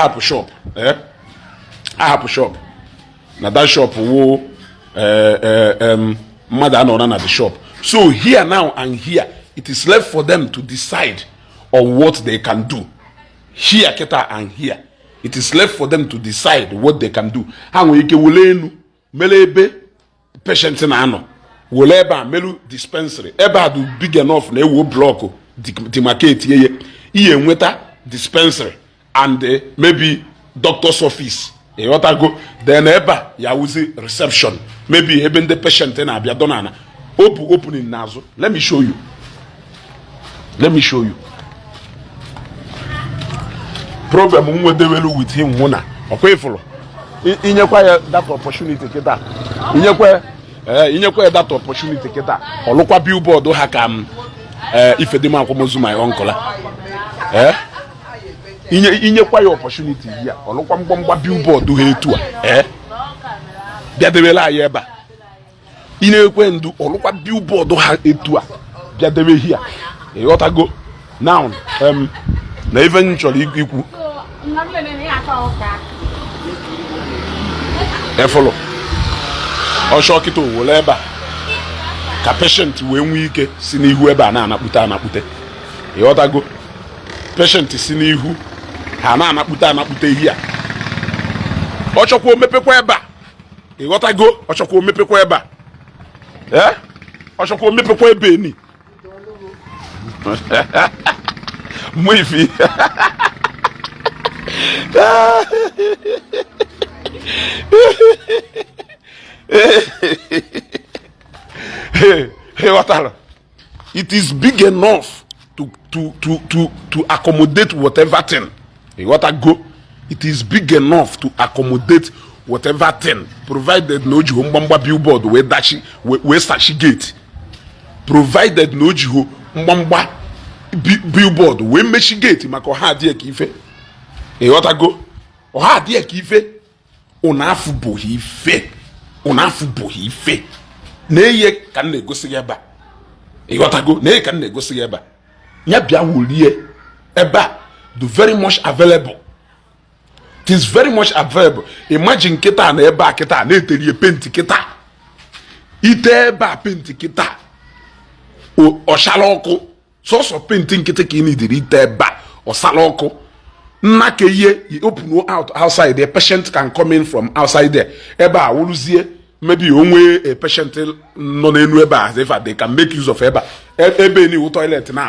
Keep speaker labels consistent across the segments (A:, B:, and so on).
A: have a shop. I have a shop. Now that shop wo mother no run at the shop. So here now and here, it is left for them to decide on what they can do. Here keta and here, it is left for them to decide what they can do. How we can melebe patient na ano. Woleba melu dispensary. Eba do big enough na ewo block the market ye. Iye nweta dispensary and maybe doctor's office. E wata go then eba ya wuzi reception. Maybe even the patient na abia donana. Opening nazo. Let me show you. Let me show you. Problem we develop with him muna. Okay follow. Inyekwa ya that opportunity kita. Inyekwa that opportunity kita. Olukwa billboard ha kam ife dem akwomozu my uncle. Inyekwa ya opportunity here. Olukwa mgbomgba billboard ha etu a. Bia debela ya eba. Inekwe ndu olukwa billboard ha etu a. Bia debe here. E got go now na even chori ikwu e follow o shokito wole eba ka patient we nwe ike si n'ihu eba na anakpute e got go patient si n'ihu ha na anakpute here o chokwo mepekwa eba e got go o chokwo mepekwa eba o chokwo mepekwa ebe ni Mwifi. Hey, Watara. It is big enough to accommodate whatever thing. Hey, Watara go. It is big enough to accommodate whatever thing, provided no jiho billboard we sashi gate. Provided no jiho mbamba billboard we meshi gate maka ha die ka ife e wata go o ha die ka ife unafu bo ife na eye kan na egosi ya ba e wata go na eye kan na egosi ya ba nya bia wolie eba do very much available. It is very much available. Imagine kita na eba kita na etelie paint kita ite eba paint kita o shaloko so painting kete ki need ite eba o saloko na ke ye you open outside the patient can come in from outside there eba woluzie maybe onwe a patient no na enu eba as if they can make use of eba ebe ni toilet na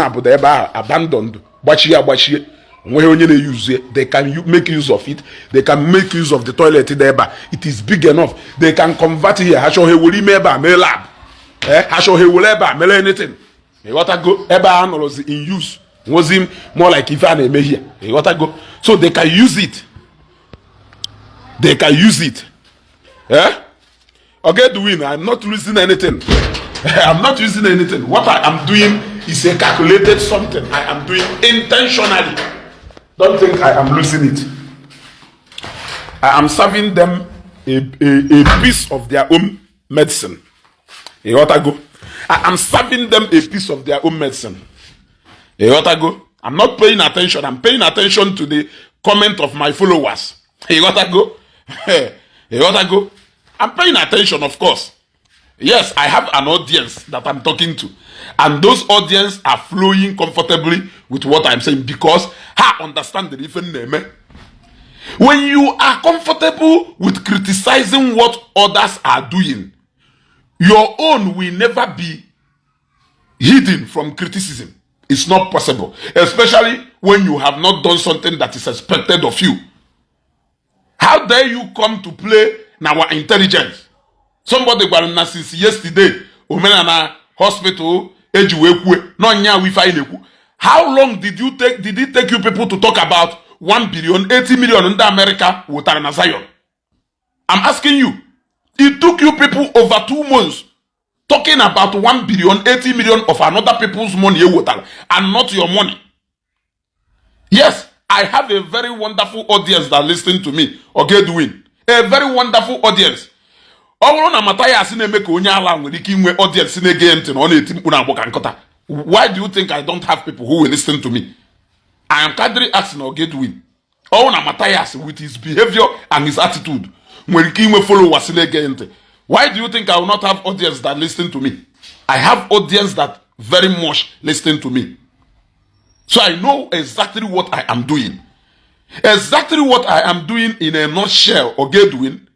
A: abu the eba abandoned gbachie onwe onye na use they can make use of it. They can make use of the toilet there eba. It is big enough. They can convert here ha so he woli me eba me lab ha so he woli eba me anything. You gotta go. Eba was in use. Was him more like if I name here. You gotta go. So they can use it. They can use it. Okay, doing. I'm not losing anything. I'm not using anything. What I am doing is a calculated something. I am doing intentionally. Don't think I am losing it. I am serving them a piece of their own medicine. You gotta go. I am serving them a piece of their own medicine. You gotta go. I'm not paying attention. I'm paying attention to the comment of my followers. You gotta go. You gotta go. I'm paying attention, of course. Yes, I have an audience that I'm talking to. And those audience are flowing comfortably with what I'm saying because I understand the different name. When you are comfortable with criticizing what others are doing, your own will never be hidden from criticism. It's not possible. Especially when you have not done something that is expected of you. How dare you come to play our intelligence? Somebody got since yesterday, Omenala hospital, how long did it take you people to talk about 1 billion, 80 million in America with Zion? I'm asking you. It took you people over 2 months talking about 1 billion, 80 million of another people's money and not your money. Yes, I have a very wonderful audience that listen to me. Okay, doing a very wonderful audience. Mathias audience. Why do you think I don't have people who will listen to me? I am kindly asking or get win. Oh, na Mathias with his behavior and his attitude. When he followers why do you think I will not have audience that listen to me? I have audience that very much listen to me. So I know exactly what I am doing. Exactly what I am doing in a nutshell, or doing,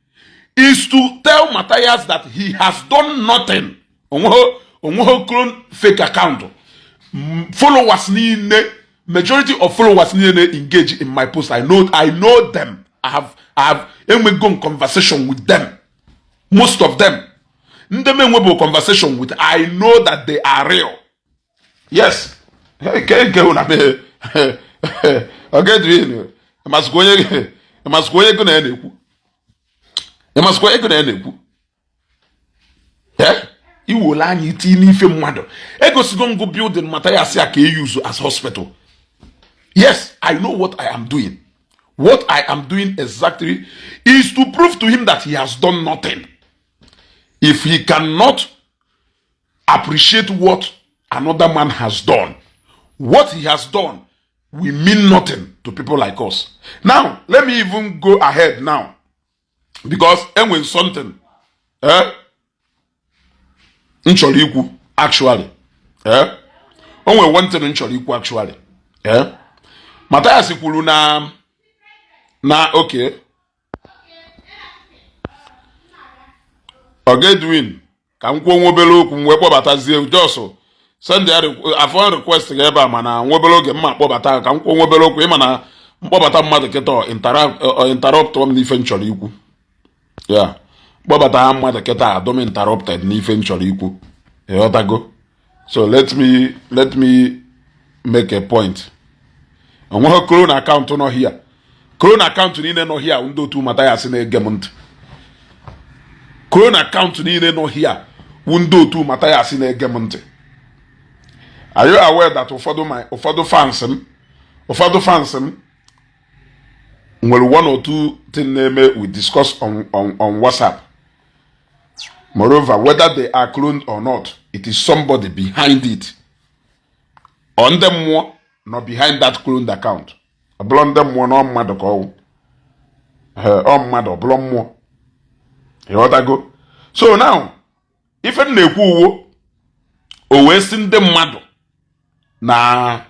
A: is to tell Mathias that he has done nothing. Fake account. Followers majority of followers engage in my post. I know them. I have gone conversation with them. Most of them. Conversation with. I know that they are real. Yes. Okay, must go yeah? You will learn it in if mother. Egos don't go build in Mathias Ezeaku use as hospital. Yes, I know what I am doing. What I am doing exactly is to prove to him that he has done nothing. If he cannot appreciate what another man has done, what he has done will mean nothing to people like us. Now, let me even go ahead now. Because when something, actually, only one thing actually, Mathias kwuru na okay. Ogedwin, ka m kwuo nwobele okwu m wee kpọbatazie Joso. Send a phone request ebe a mana nwobele oge mma kpọbata ka m kwuo nwobele okwu ịma na mkpọbata mmadụ kịta interrupt m n'ife nchọrọ ikwu. Yeah. Kpọbata mmadụ kịta adom interrupted n'ife nchọrọ ikwu. Ịghọtago? So let me make a point. Onweghị Corona account nọ here. Corona account niile nọ here ndị otu Mathias na-ege m ntị. Corona account niile nọ here ndị otu Mathias na-ege m ntị. Are you aware that ụfọdụ fans m nwere one or two things name we discuss on WhatsApp. Moreover, whether they are cloned or not, it is somebody behind it. On them more, not behind that cloned account. A blonde them more, no matter call. On matter, blonde more. You want to go? So now, if any who wasting them mad, na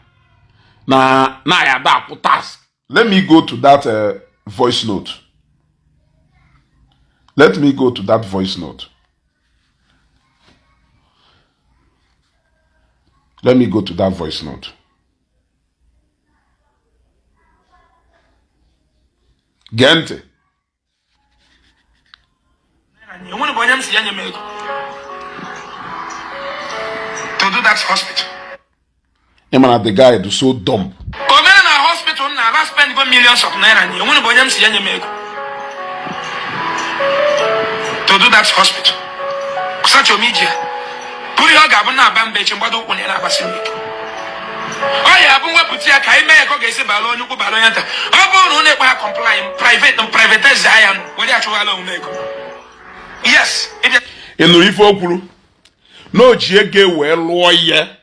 A: ya da task. Let me go to that voice note. Let me go to that voice note. Let me go to that voice note. Gente. To do that hospital. Emma, the guy is so dumb.
B: Omenala hospital na last spend millions of naira. You want to buy them to do that hospital. Such a media. Put your governor bambe chimbado on a basilic. Oh, yeah, but what put your Kaime Kogesi Balon, you go Balonata. Oh, no, never complying private and private Zion. What you make? Yes,
A: in the Ifokuru. No jege well lawyer.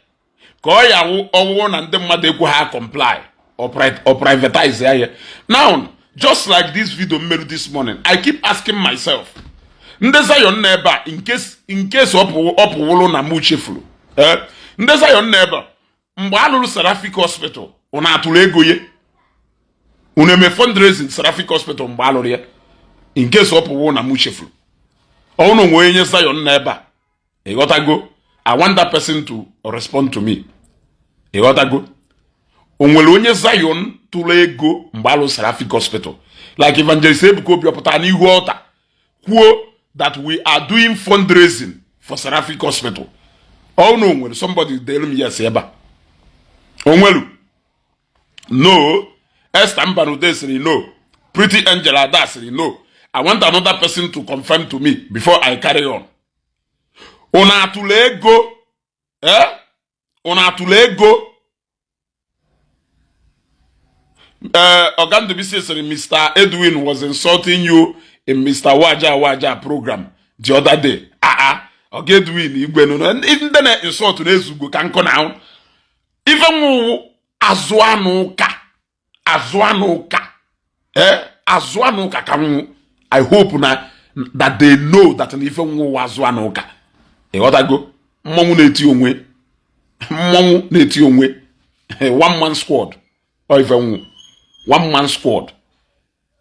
A: Koya one and them mother go have comply or privatize here. Now, just like this video made this morning, I keep asking myself, ndeza your neighbor in case up na muchefulu. Ndeza your neighbor mgbe alụrụ Seraphic Hospital una atụrụ ego ye. Una me fundraising Seraphic Hospital mgbe alụrụ ya in case up na muchefulu. Ono nwe nye Zion neighbor. You gotta go. I want that person to respond to me. You gotta go. Onwere onye Zion tụrụ ego mgbe alụrụ Seraphic Hospital. Like Evangelist Ebuka Obiopụta n'ihu altar. Kwuo that we are doing fundraising for Seraphic Hospital. Oh no, when somebody tell me yes, eba. Onwelu. No. Esther Mbanude said no. Pretty Angela Ada said no. I want another person to confirm to me before I carry on. Ona atulego. Ona atulego. Ogando said Mr. Edwin was insulting you in Mr. Waja program the other day. Ogedwin Igbo no. Even then insult to Ezugo can come now. Even azwanuka. Azuanuka kamu. I hope na that they know that if you azuanuka. What I go? Mongu neti onwe. Mongu neti onwe. One man squad. Or even 1 man squad.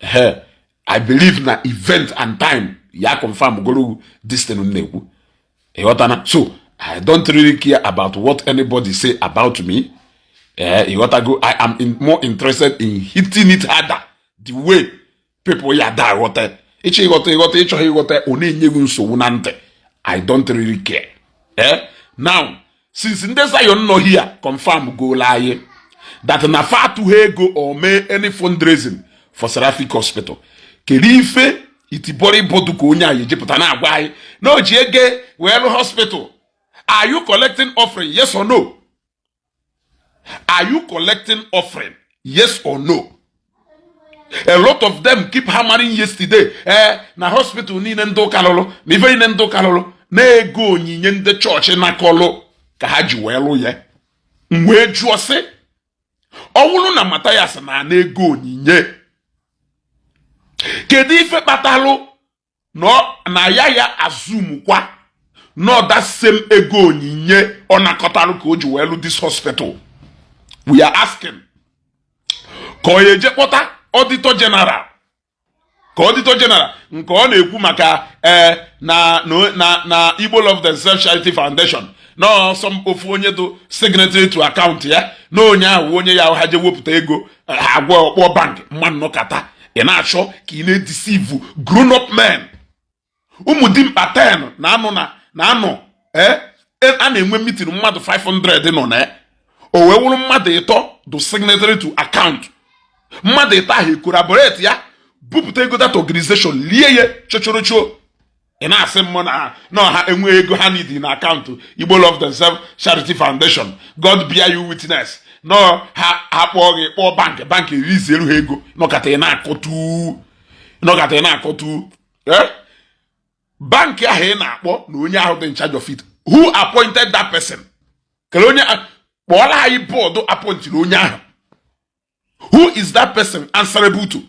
A: I believe na event and time. Ya confirm go this thing. So I don't really care about what anybody say about me. I am more interested in hitting it harder the way people die. I don't really care. Now, since you're not here, confirm go lie that na far to go or make any fundraising for Seraphic Hospital. Kelife itibori bodu ko nya ye jepota na agwa no jege well hospital. Are you collecting offering? Yes or no? Are you collecting offering? Yes or no? A lot of them keep hammering yesterday. Na hospital ni ndo kalolo, mi ve ni ndo kalolo. Na ego nyinye nde church na kolo ka ha ji welu ye. Mwe juose. Owulu na Mathias na ego nyinye. Kedu ife kpatalo no na ya assume kwa no that same ego onyinye onakotalo ka oji welu this hospital. We are asking ko yeje kpota auditor general nke ọ na-ekwu maka na Igbo Land Charity Foundation no some ofu onye do signatory to account ya no onye ahụ onye ya ha je wepụta ego ha gwa okpo bank mmanụ nọkata ị na-achọ ka ị na-deceive grown up men ụmụdimkpa 10 na anọ a na-enwe meeting mmadụ 500 nọ na o wee wụrụ mmadụ ịtọ do signatory to account mmadụ ịtọ ahụ collaborate ya bupụta ego that organization lie ye chochorocho ị na-asị mmụ na ha enwe ego ha need na akaụntụ Igbo Land Charity Foundation. God bear you witness no ha kpọọ gị kpọọ bank release elu ha ego nọkata ị na-akọtu bank ahụ ị na-akpọ na onye ahụ dị in charge of it. Who appointed that person? Kele onye kpọọla anyị bọọdụ appointiri onye ahụ. Who is that person answerable to?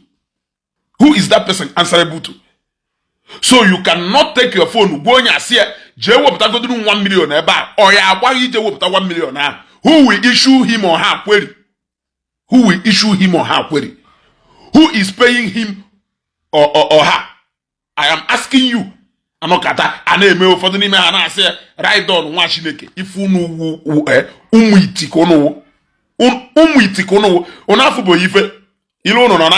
A: Who is that person answerable to? So you cannot take your phone go onye asie je wepụta goduru 1 million ebe a or ya agbaghị je wepụta 1 million ahụ. Who will issue him or her query? Who will issue him or her query? Who is paying him or her? I am asking you. Anokata ana-eme ụfọdụ n'ime ha na-asị right on nwa Chineke ifu unu ụmụ itikono unu afụ bụ ife ilu unu nọ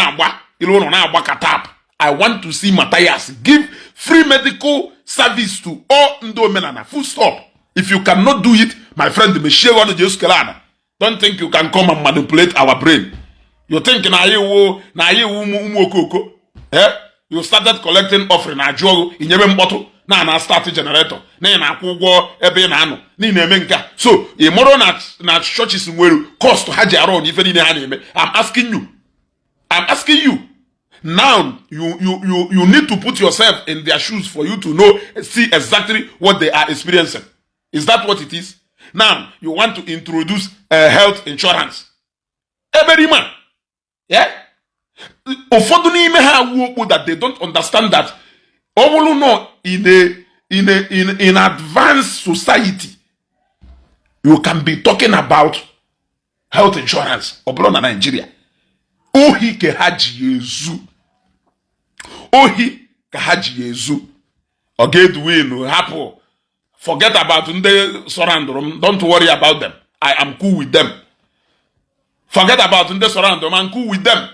A: na-agba katap. I want to see Mathias give free medical service to all ndị Omenala. Full stop. If you cannot do it, my friend, don't think you can come and manipulate our brain. You think na you umu okoko. You started collecting offering na jogo inyebe mkpọtụ na start generator na akwụ ụgwọ ebe na anọ niile eme nka. So imoro na churches nwere cost ha ji arụ ife niile ha na-eme. I'm asking you. Now you need to put yourself in their shoes for you to see exactly what they are experiencing. Is that what it is? Now you want to introduce health insurance. Every man, yeah. Ụfọdụ n'ime ha wuokwu that they don't understand that ọbụrụ no in advanced society you can be talking about health insurance. Ọbụrụ na Nigeria ohi ka ha ji ezu ọ ga-eduwenu hapụ. Forget about ndị surround them. Don't worry about them. I am cool with them. Forget about ndị surround them. I'm cool with them.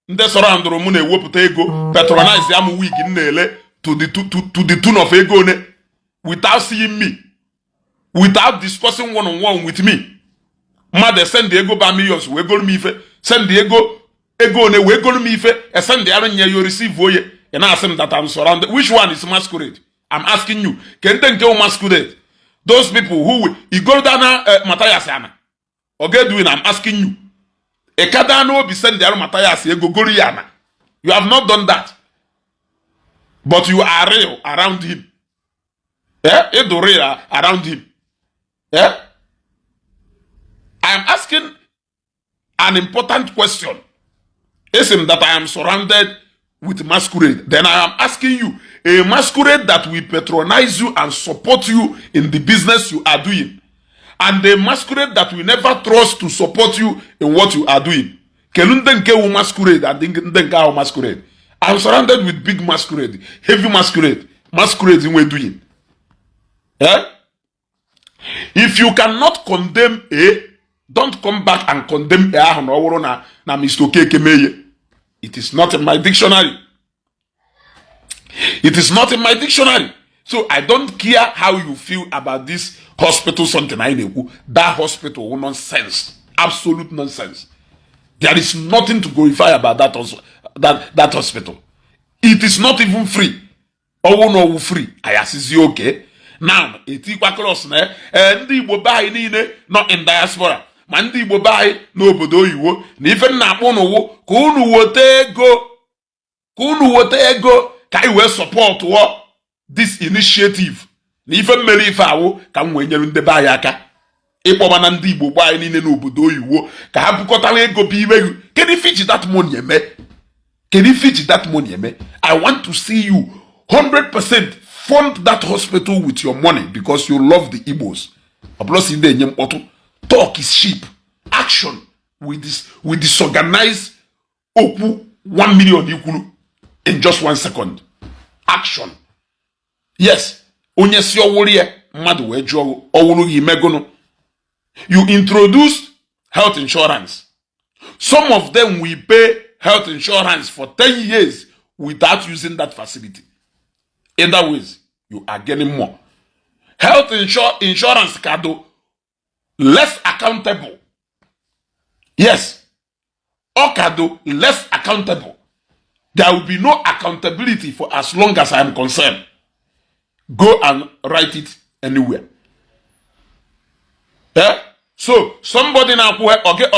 A: Ndị surround them na-ewepụta ego patronize am week na-ele to the tune of ego ne without seeing me, without discussing one-on-one with me. Mother send the ego by millions we go me ife send the ego ne we go me ife send the aranya you receive oye and ask them that I'm surrounded. Which one is masquerade? I'm asking you. Can they go masquerade? Those people who Igboland Mathias ana. Okay, doing. I'm asking you. Ekadano be send the Mathias ego goriana. You have not done that, but you are real around him. Real around him. I am asking an important question. Isn't that I am surrounded with masquerade? Then I am asking you, a masquerade that will patronize you and support you in the business you are doing, and a masquerade that will never trust to support you in what you are doing. Kelundenke masquerade and Ndenka masquerade. I am surrounded with big masquerade, heavy masquerade, masquerade in what doing. Yeah? If you cannot condemn A, don't come back and condemn A na Mr. Kekemeye. It is not in my dictionary. It is not in my dictionary. So I don't care how you feel about this hospital something. That hospital, nonsense. Absolute nonsense. There is nothing to glorify about that hospital. It is not even free. Oh no, free. I assist you, okay? Now, etikwa cross na Ndi Igbo bayi niile not in diaspora. Ma Ndi Igbo bayi n'obodo oyiwo na ife nna akpọ n'ụwo ka unu wote ego ka I wee support this initiative. Na ife mmeri ife awo ka m wee nyere ndị bayi aka. Ịkpọba na Ndi Igbo bayi niile n'obodo oyiwo ka ha bukọtara ego bi iwe. Can you fetch that money eme? Can you fetch that money eme? I want to see you 100% fund that hospital with your money because you love the Igbos. Talk is cheap. Action with disorganized okpu 1 million ikulu in just 1 second. Action. Yes. You introduced health insurance. Some of them will pay health insurance for 10 years without using that facility. In that ways, you are getting more. Health insurance kado less accountable. Yes. Okado less accountable. There will be no accountability for as long as I am concerned. Go and write it anywhere. Yeah? So somebody now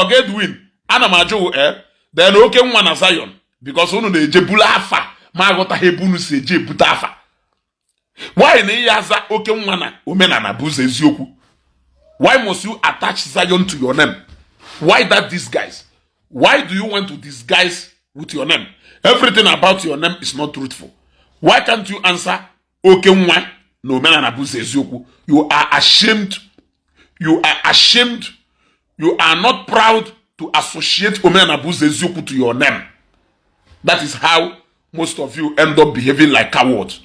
A: get win. Anamajo then okay one Zion because ono na ejebula afa ma agota hebunu se ejebuta afa. Why na yaza oke nwana Omenala buze Ezeaku? Why must you attach Zion to your name? Why that disguise? Why do you want to disguise with your name? Everything about your name is not truthful. Why can't you answer oke nwa no Omenala buze Ezeaku? You are ashamed. You are ashamed. You are not proud to associate Omenala buze Ezeaku to your name. That is how most of you end up behaving like cowards.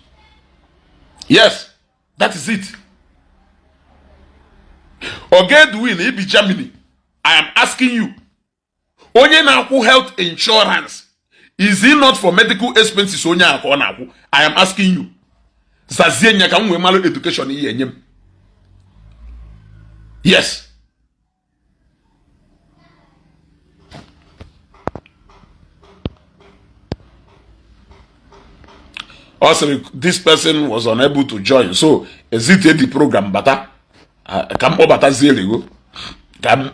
A: Yes, that is it. Ogedwin, Ibi Germany. I am asking you. Onye na-akwụ health insurance. Is it not for medical expenses? I am asking you. Zazie nyaka mwe malo education iye nyem. Yes. Also, this person was unable to join. So, is it the program? Bata? Come over bata zero. Come.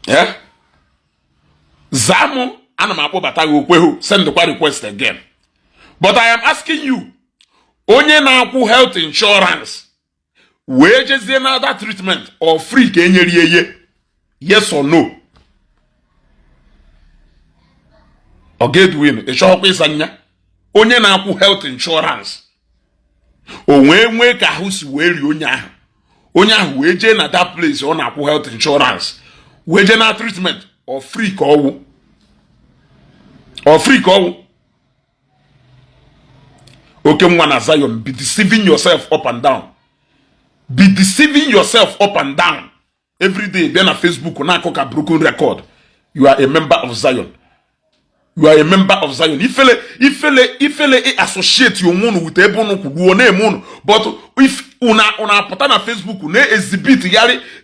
A: Yeah? Zamu, anamapo bata ukwehu. Send the request again. But I am asking you, onye na akwu health insurance, wages another treatment or free kenyeriye? Yes or no? Ogedwin, eshokwe isanya. Onye na akwu health insurance. Onwe ka ahụ si wee ri onye ahụ. Onye ahụ wee jee na that place ọ na akwu health insurance. Wee jee na treatment or free ka ọwụ. Or free ka ọwụ. Okay, mwana Zion, be deceiving yourself up and down. Be deceiving yourself up and down. Every day, then on Facebook, na koka broken record. You are a member of Zion. You are a member of Zion. Ifele associate your moon with ebono kuguone moon. But if una put on Facebook, ne exhibit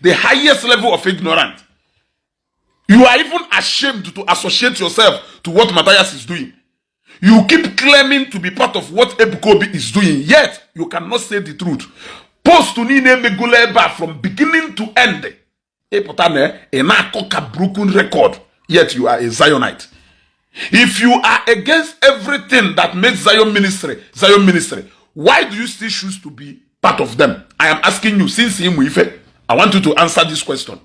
A: the highest level of ignorance. You are even ashamed to associate yourself to what Mathias is doing. You keep claiming to be part of what Ebukobi is doing, yet you cannot say the truth. Post to Nine Meguleba from beginning to end. A broken record, yet you are a Zionite. If you are against everything that makes Zion ministry, why do you still choose to be part of them? I am asking you, since I want you to answer this question.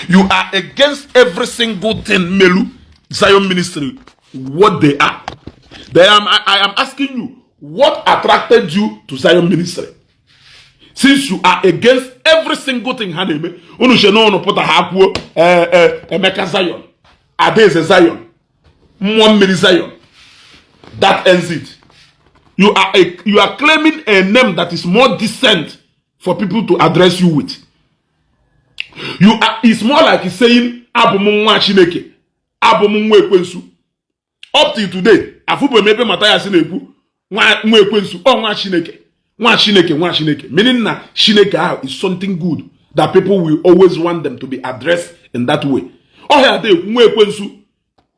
A: You are against every single thing Melu Zion Ministry, what they are. I am asking you, what attracted you to Zion Ministry? Since you are against every single thing Haneme, Unusheno put a hapu Emeka Zion, Adeze Zion, Mwamiri Zion. That ends it. You are claiming a name that is more decent for people to address you with. It's more like he's saying Abumunwa Chineke, Abumunwe Kwensu. Up till today, Afubo maybe Mathias Ezeaku Nwe Kwensu, oh Nwa Chineke, Nwa Chineke, Nwa Chineke. Meaning that Chineke is something good that people will always want them to be addressed in that way. Oh yeah, they Nwe Kwensu,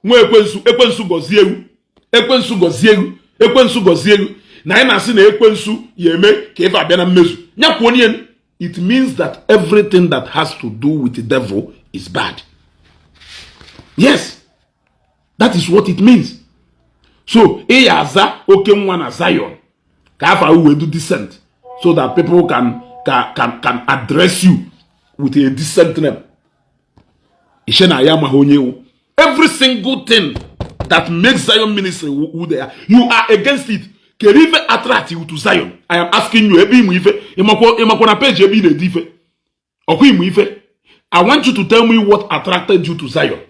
A: Ekwensu Goziegu, Ekwensu Goziegu, Ekwensu Goziegu. Na ina si na Ekwensu yeme ka eva bia na mmezu. Nya kwonien. It means that everything that has to do with the devil is bad. Yes. That is what it means. So, Eyaza Okenwa na Zion. Kafa we do decent. So that people can address you with a decent name. Ishena Yama Honyewu. Every single thing that makes Zion ministry who they are, you are against it. Can even attract you to Zion? I am asking you, I want you to tell me what attracted you to Zion.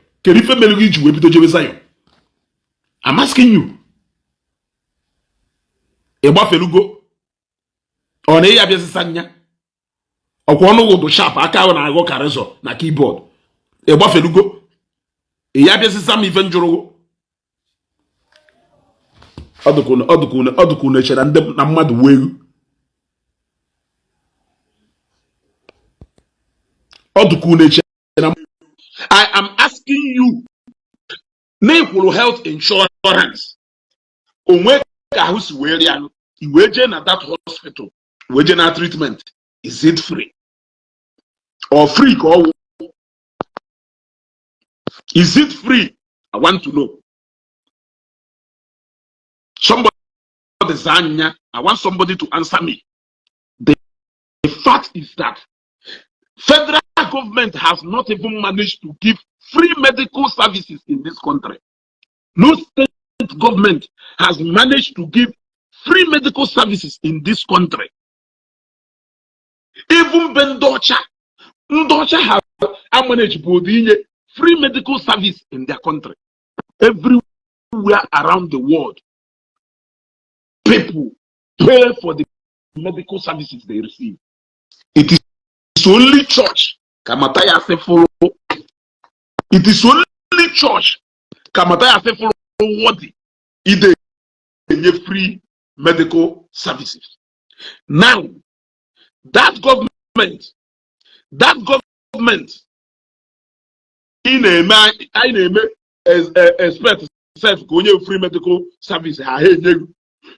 A: I'm asking you. Eba felugo. On eya biasi sanya. Okwono go do sharp aka na ago karezo na keyboard. Eba felugo. Eya biasi sam even joro. Odukune chera ndem na mmadu wegu. Odukune chera. I am asking you. Name health insurance. Onwe ka husi weri anu. Iweje na that hospital. Iweje na treatment. Is it free? Or free? Is it free? I want to know. Somebody, I want somebody to answer me. The fact is that federal government has not even managed to give free medical services in this country. No state government has managed to give free medical services in this country. Even Ndocha have managed to free medical service in their country. Everywhere around the world, people pay for the medical services they receive. It is only church. Kamataya say follow. It is only church. Kamataya say follow worthy. It is free medical services. Now, that government in a expect self free medical service.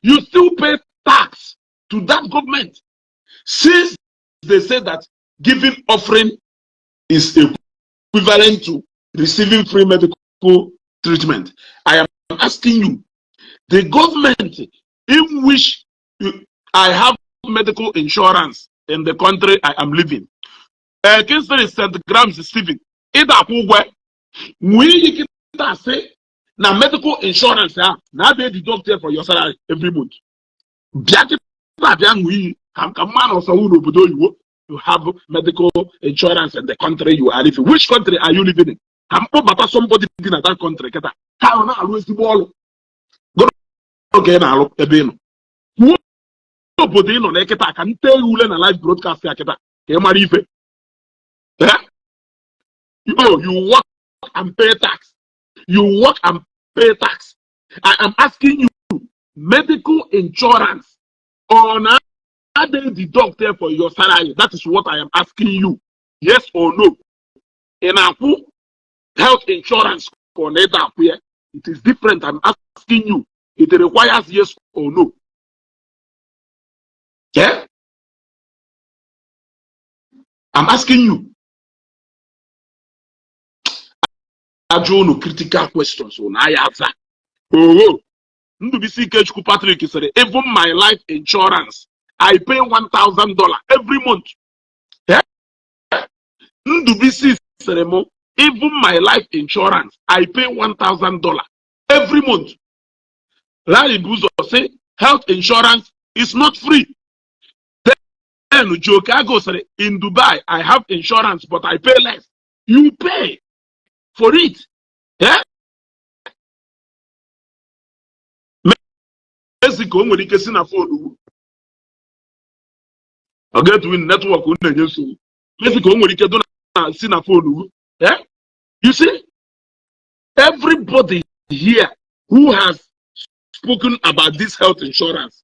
A: You still pay tax to that government since they say that giving offering is equivalent to receiving free medical treatment. I am asking you, the government in which I have medical insurance in the country I am living, Kingston is St. Grams Stephen. We can say now medical insurance now they deduct for your salary every month. You have medical insurance in the country you are living. Which country are you living in? I'm about somebody in that country. How now always the ball? Go okay now. Nobody no neketa can tell you na live broadcast yaketa. Kemarife. You work and pay tax. You work and pay tax. I am asking you, medical insurance on are they deducted for your salary? That is what I am asking you. Yes or no? In Apu, health insurance it is different. I'm asking you. It requires yes or no. Yeah? I'm asking you. I don't know critical questions on I answer. Oh, Patrick said, even my life insurance, I pay $1,000 every month. Yeah? Ndubisi even my life insurance, I pay $1,000 every month. Larry Buzo say health insurance is not free. Then Chicago said in Dubai, I have insurance, but I pay less. You pay for it. Yeah? Mexico nwere ike si na phone. I get win network Mexico nwere ike do na si na phone. Yeah? You see, everybody here who has spoken about this health insurance,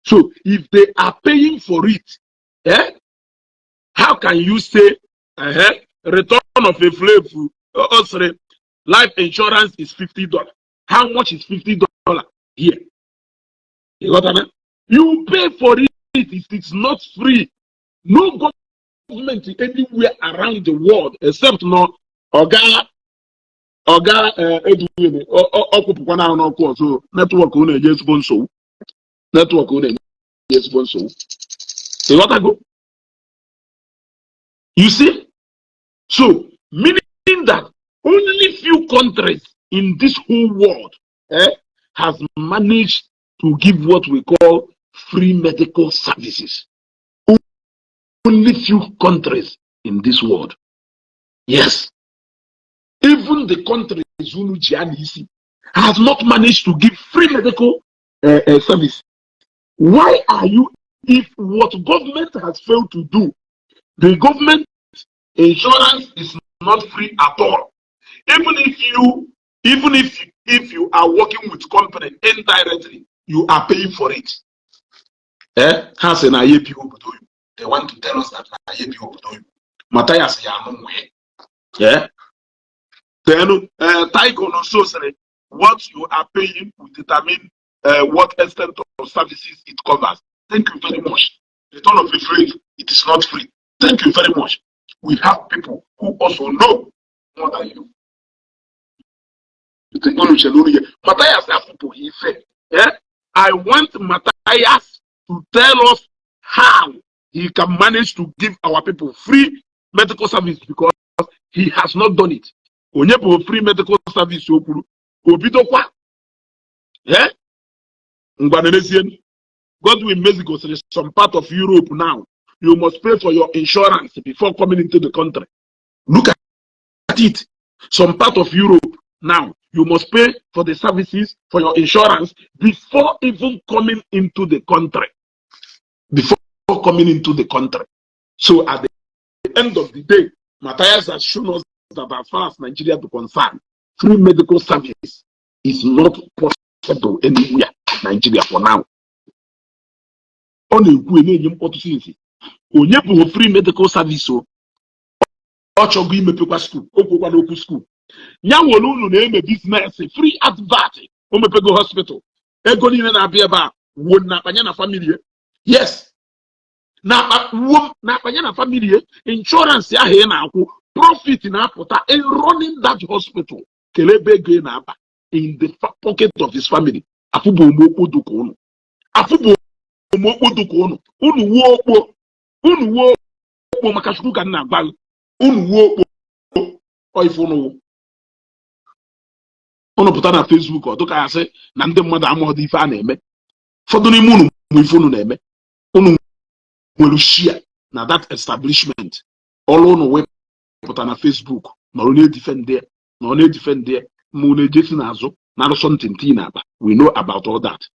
A: so if they are paying for it, how can you say return of a slave? Sorry, life insurance is $50. How much is $50 here? You got what I mean? You pay for it. It's not free. No government anywhere around the world except no Oga Edwin okupukwa na ọkụ so network una eje sponsor. Network una eje sponsor. You got to go. You see? So, meaning that only few countries in this whole world has managed to give what we call free medical services. Only few countries in this world. Yes. Even the countries Isi has not managed to give free medical service. Why are you, if what government has failed to do, the government insurance is not free at all. Even if you are working with company indirectly, you are paying for it. They want to tell us that Mathias Ezeaku Ejiofor. Then Tycoon also said what you are paying will determine what extent of services it covers. Thank you very much. Return of a slave, it is not free. Thank you very much. We have people who also know more than you. Mathias Ezeaku, he said, I want Mathias to tell us how he can manage to give our people free medical service because he has not done it. Onye free medical service okuru obidokwa God will Mexico some part of Europe now. You must pay for your insurance before coming into the country. Look at it. Some part of Europe now, you must pay for the services for your insurance before even coming into the country. Before coming into the country. So at the end of the day, Mathias has shown us that as far as Nigeria is concerned, free medical service is not possible anywhere in Nigeria for now. Only free medical service. Ochogo imepekwa school, okwukwa n'okwu school. Nyanwolu unu na-eme business, free advert, omepego hospital. Ego niile na-abịa ebe a, wo na akpanya na family. Yes. Na akpanya na family, insurance ya he na-akwụ, profit na-apụta in running that hospital. Kelebe ego na-aba in the pocket of his family. Afubo omokpo duko unu. Afubo omokpo duko unu. Unu wo okpo maka chukwu ka nna agbalụ. Unu pụta na Facebook ọ dụka ya sị na ndị mmadụ amaghị ife a na-eme. Fọdụ n'ime unu mụ ife unu na-eme. Unu nwere share na that establishment. Ọrụ unu wepụta na Facebook nọrọ na-edifend there ma unu ejesi n'azụ na arụsọ ntịntị na-aba. We know about all that.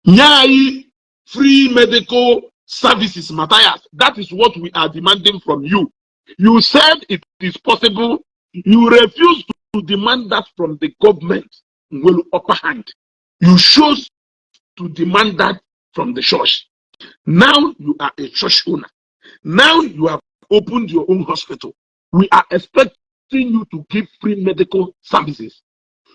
A: Nye anyị free medical services, Mathias. That is what we are demanding from you. You said it is possible. You refuse to demand that from the government. Well, upper hand. You chose to demand that from the church. Now you are a church owner. Now you have opened your own hospital. We are expecting you to give free medical services.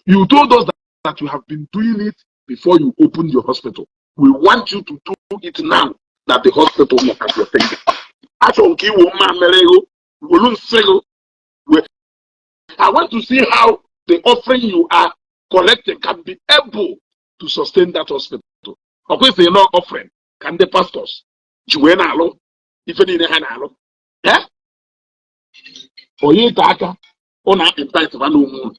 A: You told us that you have been doing it before you opened your hospital. We want you to do it now that the hospital will have your thing. I want to see how the offering you are collecting can be able to sustain that hospital. Of course, they're not offering. Can the pastors? ji wee na-alụ ife niile ha na-alụ onye ka aka ọ na-apịta ba n'onwe unu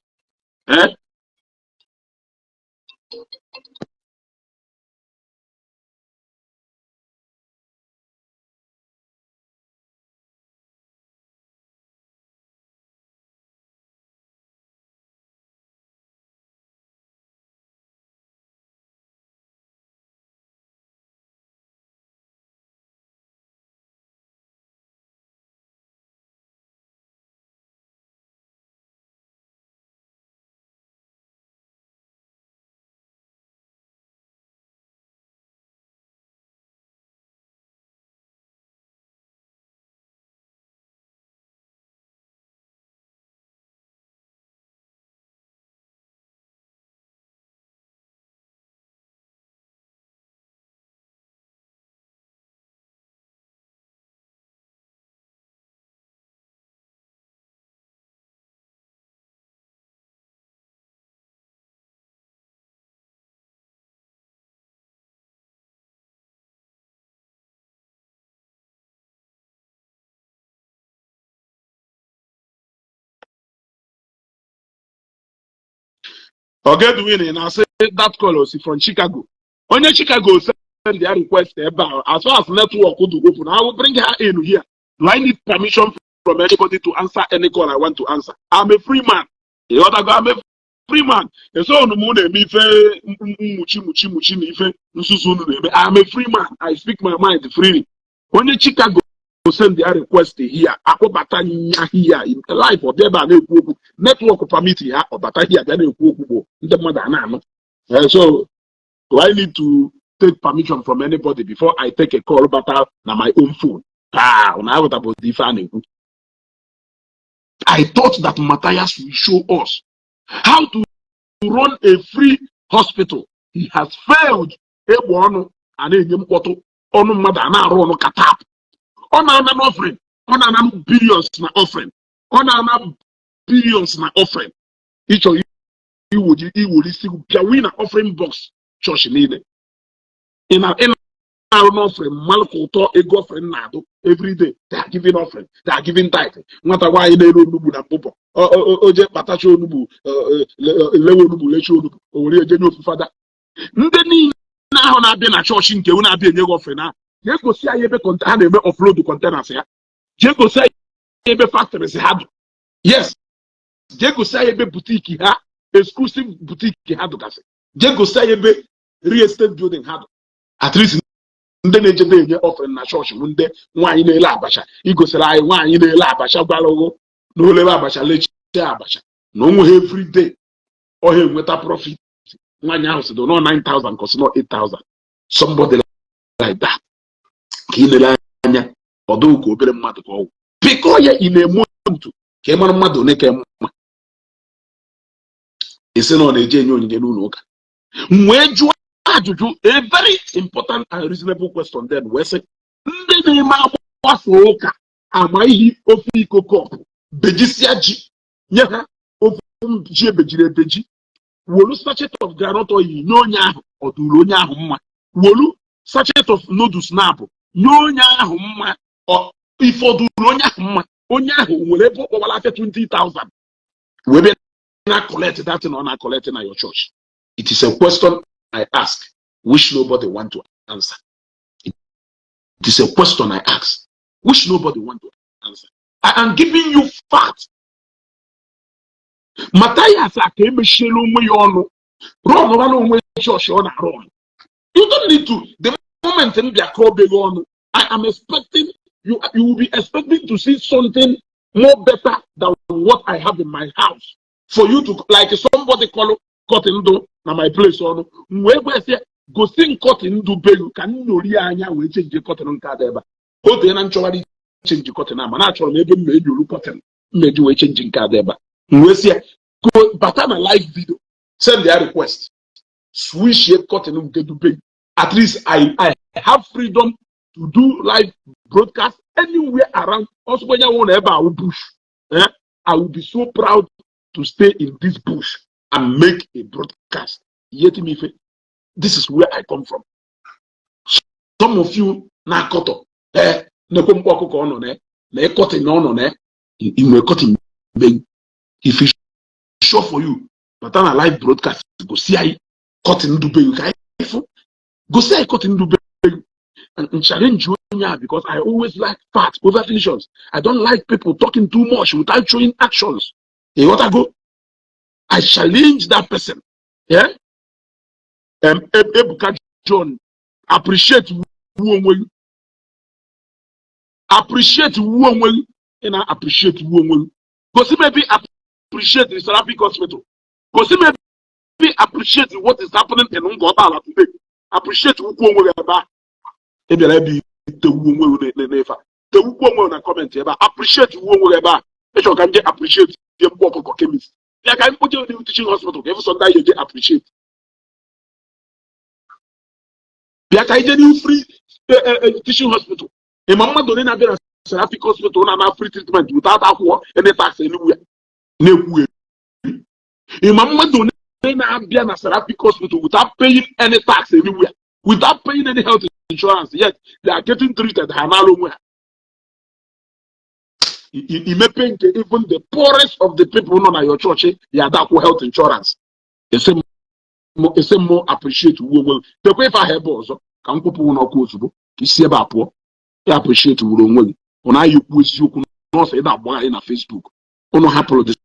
A: Ogedwin na say that call was from Chicago. Onye Chicago send their request about as far as network could open. I will bring her in here. Do I need permission from anybody to answer any call I want to answer? I'm a free man. The other guy, I'm a free man. I'm a free man. I speak my mind freely. Onye Chicago send their request here. Akobata here in life or there network permit here or bata here so do I need to take permission from anybody before I take a call but na my own phone? I thought that Mathias will show us how to run a free hospital. He has failed. On an offering, on an billions na offering, on an billions na offering. Each of you would receive a winner offering box church needed. In our offering, Malcolm a girlfriend nado every day. They are giving offering, they are giving tithe. Not a why they don't nubu na popo. Oje patacho nubu, lewo nubu, lecho nubu, or genuine father. Ndeni na on a been a church in Keuna be a offering now. You go see I be container offload the containers here. You go say ebe factories had. Yes. You go say ebe boutique ha, exclusive boutique had to say. You go say ebe real estate building had. At least ndị na-ejebe enye offering na church bụ ndị nwaanyị na-ele abacha. Igosiri anyị nwaanyị na-ele abacha gwalogo na olele abacha leche abacha. Na onwe every day ọ ha enweta profit. Nwaanyị ahụ si do no 9,000 cause not 8,000. Somebody like that. Anya although go obere mmadụ ka ọgwụ biko ya ị na-eme otu ka ị mara mmadụ one ka mma isi na ọ na-eje enye onyinye n'ụlọ ụka wee jụọ ajụjụ a very important and reasonable question then wee sị ndị na-eme agbasa ụka ama ihe ofe iko kọpụ bejisia ji nye ha ofe ji ebejiri ebeji wolu sachet of groundnut oil nye onye ahụ ọ dụrụ onye ahụ mma wolu sachet of noodles na-abụ onye ahụ mma ifọdụrụ onye ahụ mma onye ahụ nwere ebe ọ kpọwara afịa 20,000 webe na collect that thing or na collect na your church. It is a question I ask which nobody want to answer. It is a question I ask which nobody want to answer. I am giving you facts. Mathias aka emechiela onwe ya ọnụ rụọnụra onwe church ọ na-arụ ọnụ. You don't need to. The moment in their crowd on, I am expecting you will be expecting to see something more better than what I have in my house. For you to like somebody cutting do na my place on where say go sing cutting do belu can you anya we change the cotton card ever. O dey na chọwari change the cotton na achọrọ m ebe m na-enyolu cotton mmeji we change card ever. We say go bata na live video send their request switch your cotton do belu. At least I have freedom to do live broadcast anywhere around. Also, when I want ever I will bush. I will be so proud to stay in this bush and make a broadcast. Yet, this is where I come from. Some of you na koto na ko mpo ọkụkọ ọnọ na cotton na inwe cotton be if it's sure for you but on a live broadcast go see I cotton do be you go see I cotton do be and challenge you because I always like facts over visions. I don't like people talking too much without showing actions. You what I go? I challenge that person. Yeah. Ebuka John, appreciate who appreciate who and I appreciate who. Because maybe appreciate the Seraphic Hospital. Because maybe appreciate what is happening in Ngobala today. Appreciate who about. Maybe I be the who the who na comment here. Appreciate who about. Make sure can get appreciate the work of chemist. Yeah, can put you in the teaching hospital. Every Sunday you get appreciate. Yeah, can you free teaching hospital? A mama don't have a Seraphic Hospital na free treatment without any tax anywhere. A mama don't have a Seraphic Hospital without paying any tax anywhere, without paying any health insurance. Yet they are getting treated. It may pay even the poorest of the people known at your church. They are that health insurance. It's a more appreciate who will the way if I have also can people no go to see about poor. They appreciate who will on how you not say that boy in a Facebook. On no happen the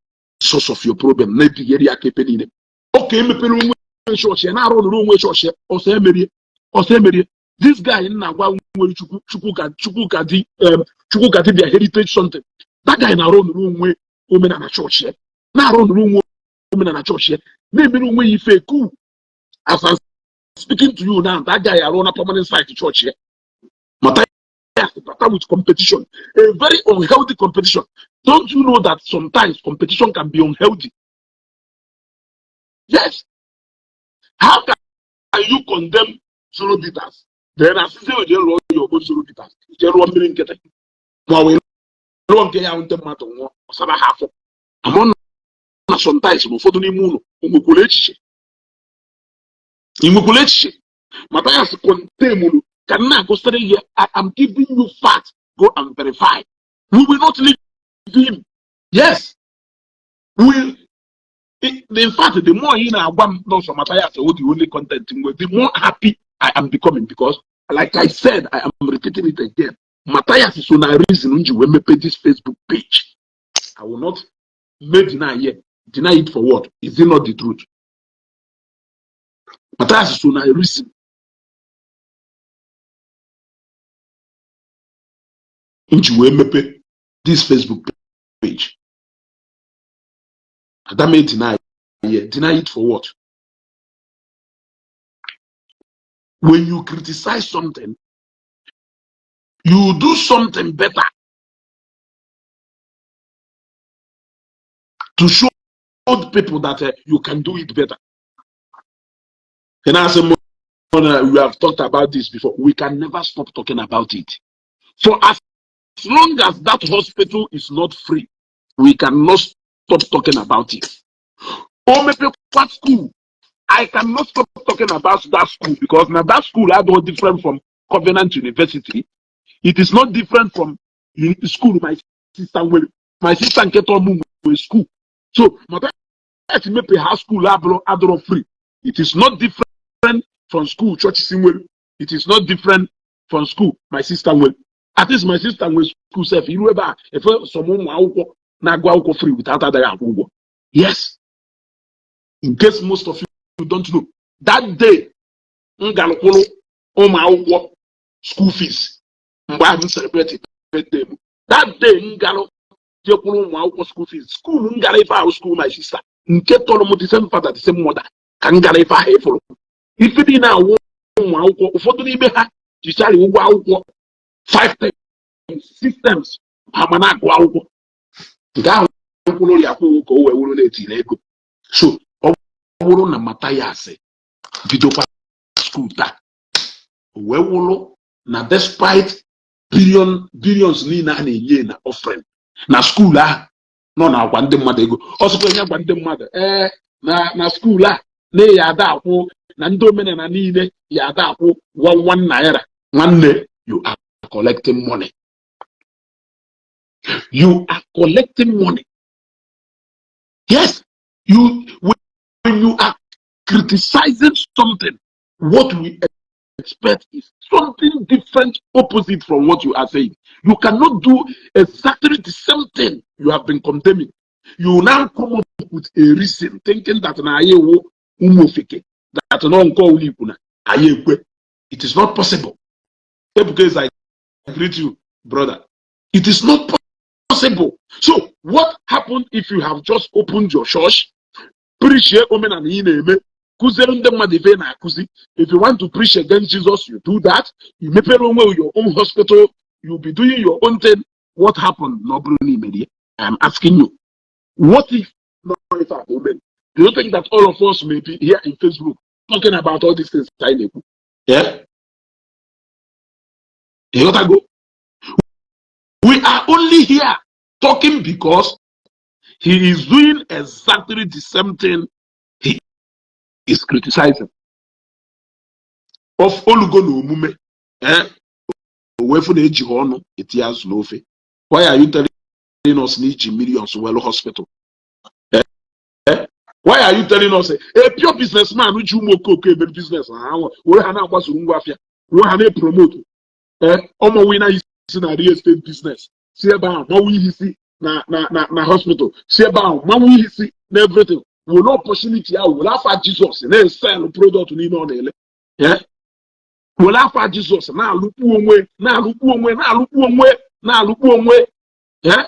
A: source of your problem. Maybe area keeping okay, me pay church and I run the wrong way church or say Mary. This guy in Nagwa Chukukati their heritage something. That guy now run the wrong way, Omenala church here. Now run the wrong way, Omenala church here. Maybe the way you fake cool. As I'm speaking to you now, that guy run a permanent site to church here. Mathias with competition, a very unhealthy competition. Don't you know that sometimes competition can be unhealthy? Yes. How can you condemn solo bitters? Then as you do your own solo bitters, you don't mean get it. Now we don't get out the matter or some half. I'm on sometimes before the moon, Umukulechi. Mathias Contemulu cannot go study here. I am giving you facts. Go and verify. We will not leave him. Yes. We will. In fact, the more you know knows from Mathias the only content, the more happy I am becoming because, like I said, I am repeating it again. Mathias is on a reason when we pay this Facebook page. I will not deny it. Deny it for what? Is it not the truth? Mathias is on a reason. When we pay this Facebook page. That may deny it. Deny it for what? When you criticize something, you do something better to show the people that you can do it better. And as we have talked about this before, we can never stop talking about it. For as long as that hospital is not free, we cannot stop talking about it. Or maybe what school? I cannot stop talking about that school because now that school is not different from Covenant University. It is not different from school. My sister get on school. So my maybe house school are free. It is not different from school. Church Simwell. It is not different from school. My sister will. At least my sister will school self. You know if someone na go free without other approval. Yes. In case most of you don't know, that day, Ngalokolo Oma school fees. Mba celebrated birthday. That day, Ngalo Oma school fees. School Ngalifa school, my sister. Nke tolo the same father, the same mother. Can Ngalifa follow. If it now for the Ibeha, you shall go 5 times, 6 times. Hamana go. So, na Mathias video school that wewolo na despite billions ni na enye na offering na school no na agwa ndị mmadụ ego ọsọkwa enye agwa ndị mmadụ na school na ya ada akwụ na ndị omenala niile ya ada akwụ 1 naira nwanne You are collecting money. You are collecting money. Yes, when you are criticizing something, what we expect is something different, opposite from what you are saying. You cannot do exactly the same thing you have been condemning. You now come up with a reason, thinking that it is not possible. Because I greet you, brother. It is not possible. So, what happened if you have just opened your church, preach Omenala Igbo? If you want to preach against Jesus, you do that. You make your own hospital. You'll be doing your own thing. What happened? I'm asking you. What if not if I open? Do you think that all of us may be here in Facebook talking about all these things? Yeah? You gotta go. We are only here talking because he is doing exactly the same thing he is criticizing. Of Olugo no mume, why are you telling us need millions well hospital? Why are you telling us a pure businessman which you business we promote winner is in a real estate business. See about na hospital. See about everything. Will no opportunity will have Jesus and then sell product on yeah. Will have Jesus now look one way, yeah.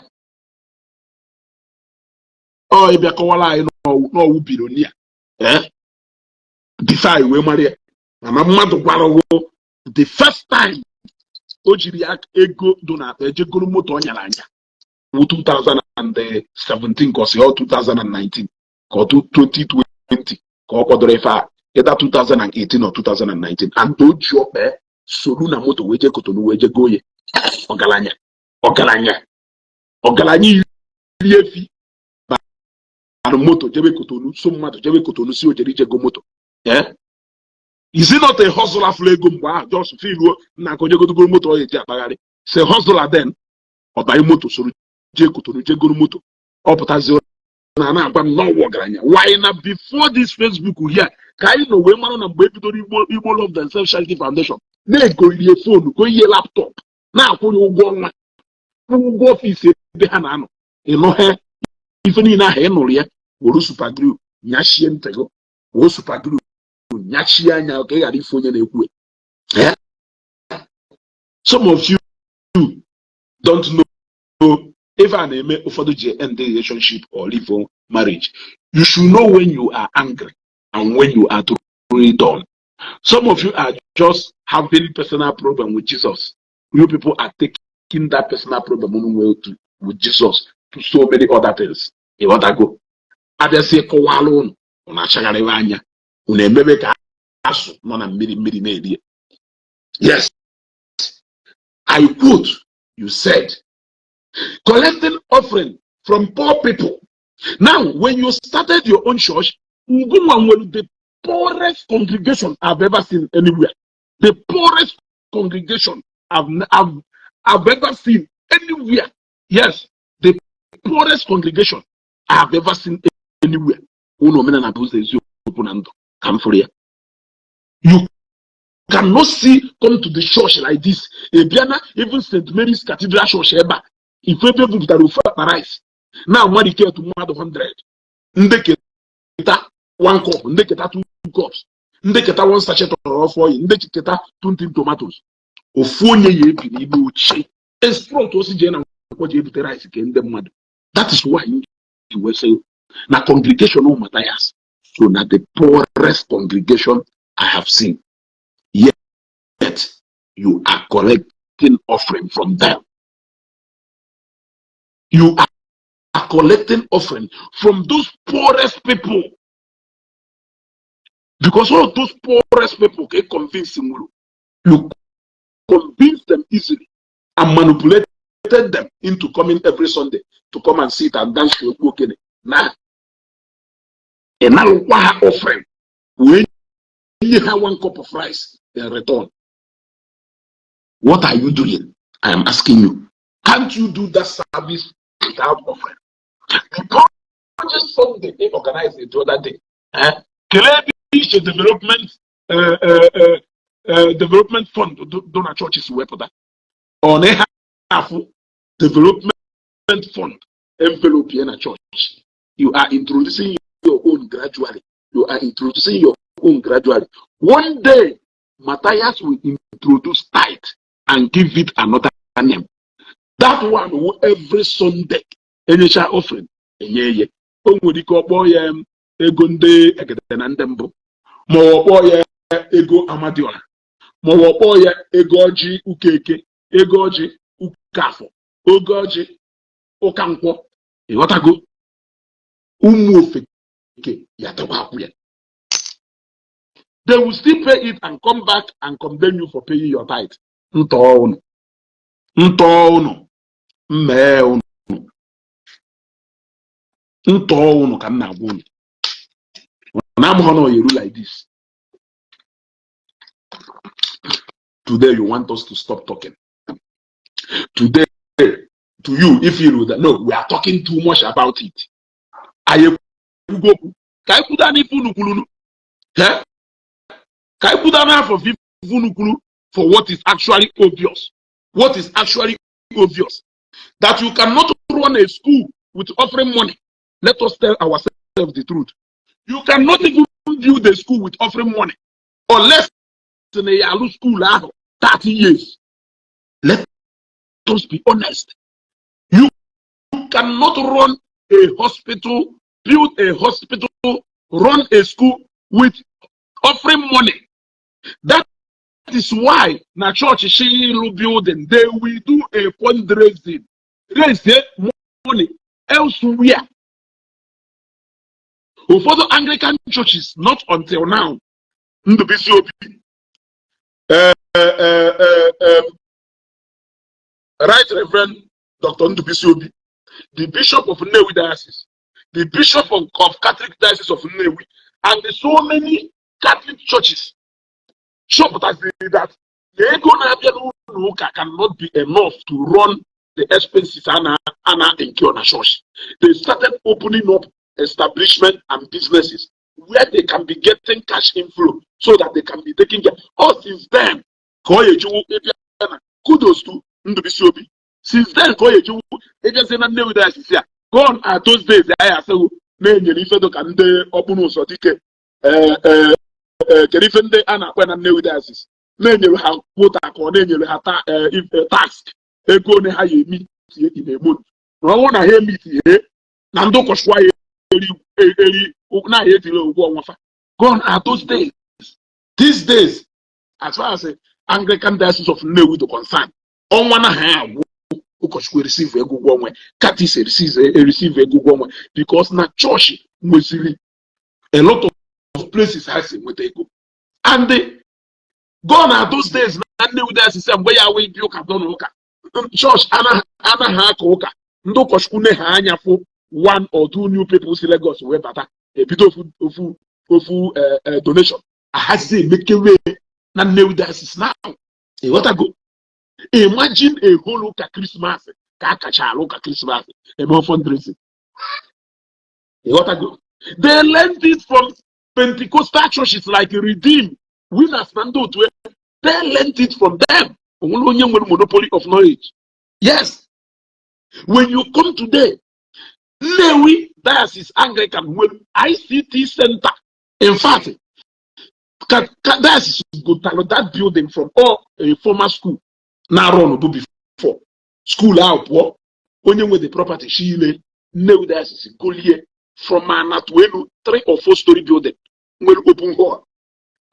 A: Oh, if you call I no billionaire, yeah. Decide we marry. And I'm not the first time Ojiriak ego donat ejegoro moto onyaranya 2017 because or 2019 or 2020 or either 2018 or 2019 and don't job solu na moto weje kotonu weje goye ogalanya iri and moto jebe kotonu so mmadụ jebe kotonu si ojerije go moto yeah. Is it not a hustler flego mgbe just feel na ko jego go moto oye ti apagari say hustler then obai moto soro je kotonu je go moto oputazi na agwa m no wogaranya why na before this Facebook here ka I know we mara na mgbe bidoro Igbo Love Themselves Charity Foundation na go rie phone go ihe laptop na akwụnye ụgwọ office ebe ha na anọ ino he ife niile ahụ ịnụrụ ya woro super glue nyashie ntego wo super glue nyachie anya ka ghara ife onye na-ekwu. Some of you don't know if an eme ụfọdụ ji end the relationship or leave marriage. You should know when you are angry and when you are truly done. Some of you are just having personal problem with Jesus. You people are taking that personal problem with Jesus to so many other things. You want to go? Abịasị kọwa alone na-achagharịwa anya unu emebe ka asụ nọ na mmiri na-eri. Yes, I quote, you said, collecting offering from poor people. Now, when you started your own church, the poorest congregation I've ever seen anywhere. The poorest congregation I've ever seen anywhere. Yes, the poorest congregation I've ever seen anywhere. You cannot come to the church like this. Even St. Mary's Cathedral Church, if people that rice. Now, money care to more than 100. Ndeketa 1 cup, ndeketa 2 cups, ndeketa 1 sachet of oil, ndeketa 20 tomatoes. Ofonye ye bi n'ime oche. Export osi je na kwa je ebute rice ke ndị mmadụ. That is why you were saying na congregation of Mathias. So na the poorest congregation I have seen. Yet you are collecting offering from them. You are collecting offering from those poorest people. Because all of those poorest people can convince them. You convince them easily and manipulated them into coming every Sunday to come and sit and dance to Okpu. Now, and now offering when you have 1 cup of rice in return. What are you doing? I am asking you. Can't you do that service without offering? The project Sunday they organized it the other day. Ishi development fund donor churches were for that. On a half development fund envelope in a church. You are introducing your own gradually. You are introducing your own gradually. One day, Mathias will introduce tithe and give it another name. That one will every Sunday, initial offering. Yeah. Ego ndị egede na ndị mbụ ma ọkpọ ya ego amadiola ma ọkpọ ya ego ọjị ukeke ego ọjị ukafọ ogo ọjị ụka nkwọ ịghọtago ụmụ ofeke ya takwa akwụ ya. They will still pay it and come back and condemn you for paying your tithe. Ntọ unu mmee unu ntọ unu ka m na-agwa unu. You like this. Today you want us to stop talking. Today, to you, if you know that no, we are talking too much about it. Can I put down for what is actually obvious? What is actually obvious? That you cannot run a school with offering money. Let us tell ourselves the truth. You cannot even build a school with offering money unless in a Yalu school 30 years. Let us be honest. You cannot run a hospital, build a hospital, run a school with offering money. That is why na church Shilu building they will do a fundraising, raise money elsewhere. For the Anglican churches, not until now, Ndi Right Reverend Dr. Ndi the Bishop of Nnewi Diocese, the Bishop of Catholic Diocese of Nnewi, and so many Catholic churches, show that the ego cannot be enough to run the expenses and incur on a church. They started opening up establishment and businesses where they can be getting cash inflow so that they can be taking care. Oh, since then, kudos to Ndi. Since then, go on at those days, I say, can they open so ticket? Can even they are when I'm new with us. Then you have quota or then you have task. They go to hire me in a month. I want to hear me here. Nando Koshway. Gone are those days. These days, as far as the Anglican Diocese of Nnewi is concerned, on one hand, we receive a good one, Catholics receive a good one, because na church mostly a lot of places has it with ego. And they gone are those days, Nnewi Diocese where we do church Anna Hakoka, no Koshkune Hanya 1 or 2 new people in Lagos were better. A bit of donation. I had to say, make a way. Now, now. What I go? Imagine a whole look at Christmas. Look at Christmas. A more fundraising. What I go? They learned it from Pentecostal churches like Redeem, Winners, Nando. They learned it from them. Monopoly of knowledge. Yes. When you come today, Nnewi Diocese Anglican will ICT Center. In fact, Diocese go down that building from all a former school. Now run before school out only with the property Chile. Nnewi Diocese go here from Manatuelu 3 or 4 story building. Will open hall.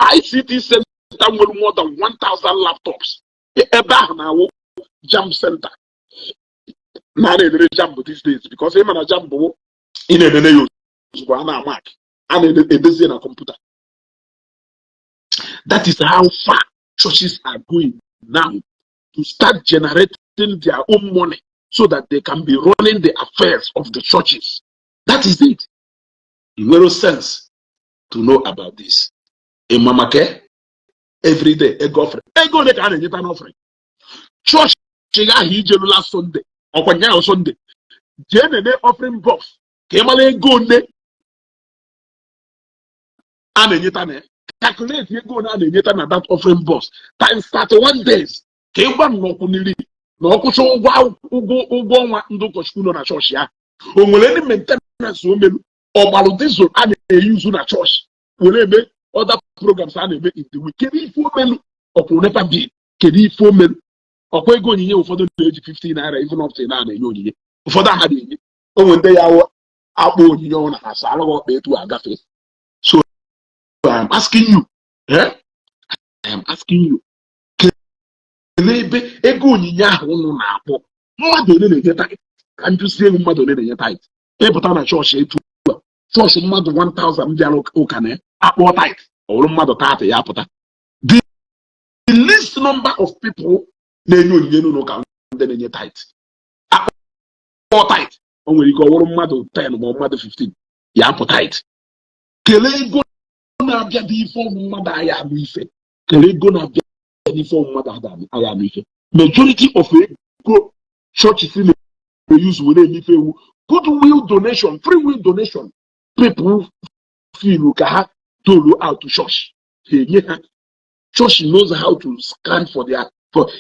A: ICT Center will more than 1,000 laptops. Eba now jam center. Now they jump these days because I'm a jump in a use Mark and a design a computer. That is how far churches are going now to start generating their own money so that they can be running the affairs of the churches. That is it. It makes sense to know about this. A mamake every day a offering. A go they can get an offering. church chiga hijelu last Sunday okwanya Sunday je nene offering box ka ịmara ego nne a na-enyeta na calculate ego na na-enyeta na that offering box times 31 days ka ịgwa nnọkwu n'iri na ọkwụcha ụgwọ ọnwa ndị ụkọchukwu nọ na chọọchị ya o nwere ndị maintenance o melu ọgbalụ diesel a na-eyuzu na chọọchị were eme other programs a na-eme in the week kedu ife omelu ọkwụ nepa bill kedu ife omelu ọkwa ego onyinye ụfọdụ na-eji 15 naira even up to na na-enye onyinye ụfọdụ aha na-enye onwe ndị ya akpọ onyinye ọ na-asa alụghị ọkpa etu agafe. So I am asking you, I am asking you, kelee ebe ego onyinye ahụ unu na-akpọ mmadụ ole na-enye tait ka njụzie egwu mmadụ ole na-enye tait ịpụta na chọọchị etu a chọọchị mmadụ 1000 bịara ụka na-akpọ tait ọ bụrụ mmadụ 30 ya apụta the least number of people na-enye onyinye n'ụka ndị na-enye tait akpọ tait o nwere ike ọ bụrụ mmadụ 10 ma mmadụ 15 ya apụ tait. Kelee ego na-abịa dị ife ọmụ mmadụ agha anụ ife kelee ego na-abịa dị ife ọmụ mmadụ agha anụ ife. Majority of ego church si na-use were emefe ewu goodwill donation, free will donation. People feel ka ha dole out to church enye ha church knows how to scan for their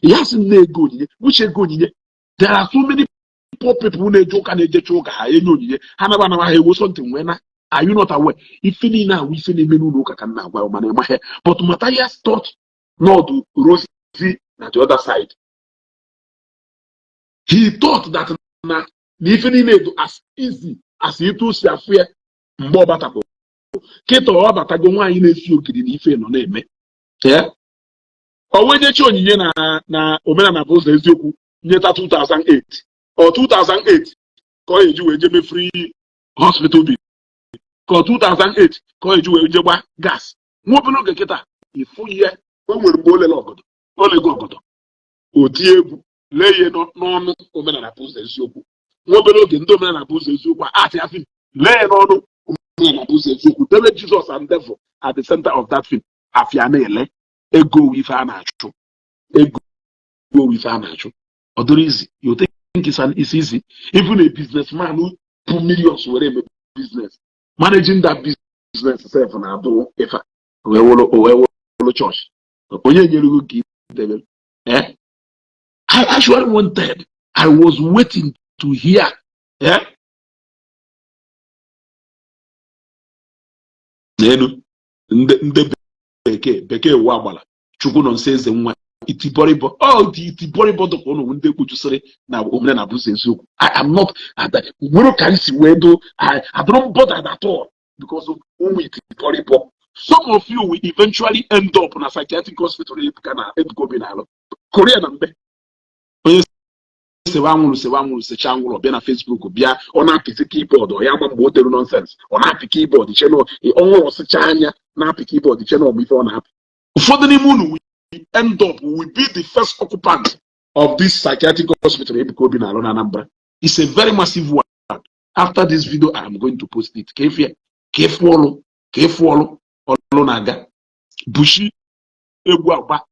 A: he has na ego onyinye which ego onyinye there are so many poor people na-eje ụka na-ejecha ụka ha enye onyinye ha naba ha ewo something wee na. Are you not aware? If any now, if any men who can now, but Mathias thought not to Rosie at the other side. He thought that if any made as easy as he to see a fear more batable. Keto or Batago in a few kid if no name. Yeah. Or when you show you na Omenala Igbo Ezeaku 2008 or 2008, call you a Jimmy free hospital bill. Ka 2008 ka o eji wee jegba gas nwobere oge kịta ifu ihe o nwere mgbe olego ogodo oti egwu lee ihe n'ọnụ Omenala Ezeaku nwobere oge ndị Omenala Ezeaku ati afim lee n'ọnụ Omenala Ezeaku debe Jesus and devil at the center of that film afia na-ele ego ife a na-achụ ọ dịrị easy. You think it's easy? Even a businessman who put millions were eme business managing that business self na do if we will church onye nyere gị debe I actually wanted, I was waiting to hear nenu ndị bekee wa agbala chukwu nọ nse eze nwa itiboribo itiboribo dọkwa ọnụ ndị kwujusịrị na Omenala Ezeaku. I am not where can see where do I don't bother at all because of itiboribo. Some of you will eventually end up in a psychiatric hospital in Korea na mbe onye sewa nwụrụ secha nwụrụ bịa na Facebook bịa ọ na-apịtị keyboard ọ ya ma mgbe o tere nonsense ọ na-apị keyboard cheno ọnwụrụ ọsịcha anya na-apị keyboard cheno ọgbe ife ọ na-apị. Ụfọdụ n'ime unu end up will be the first occupant of this psychiatric hospital in Anambra. It's a very massive one. After this video, I am going to post it. Careful, naga. Bushi, egwa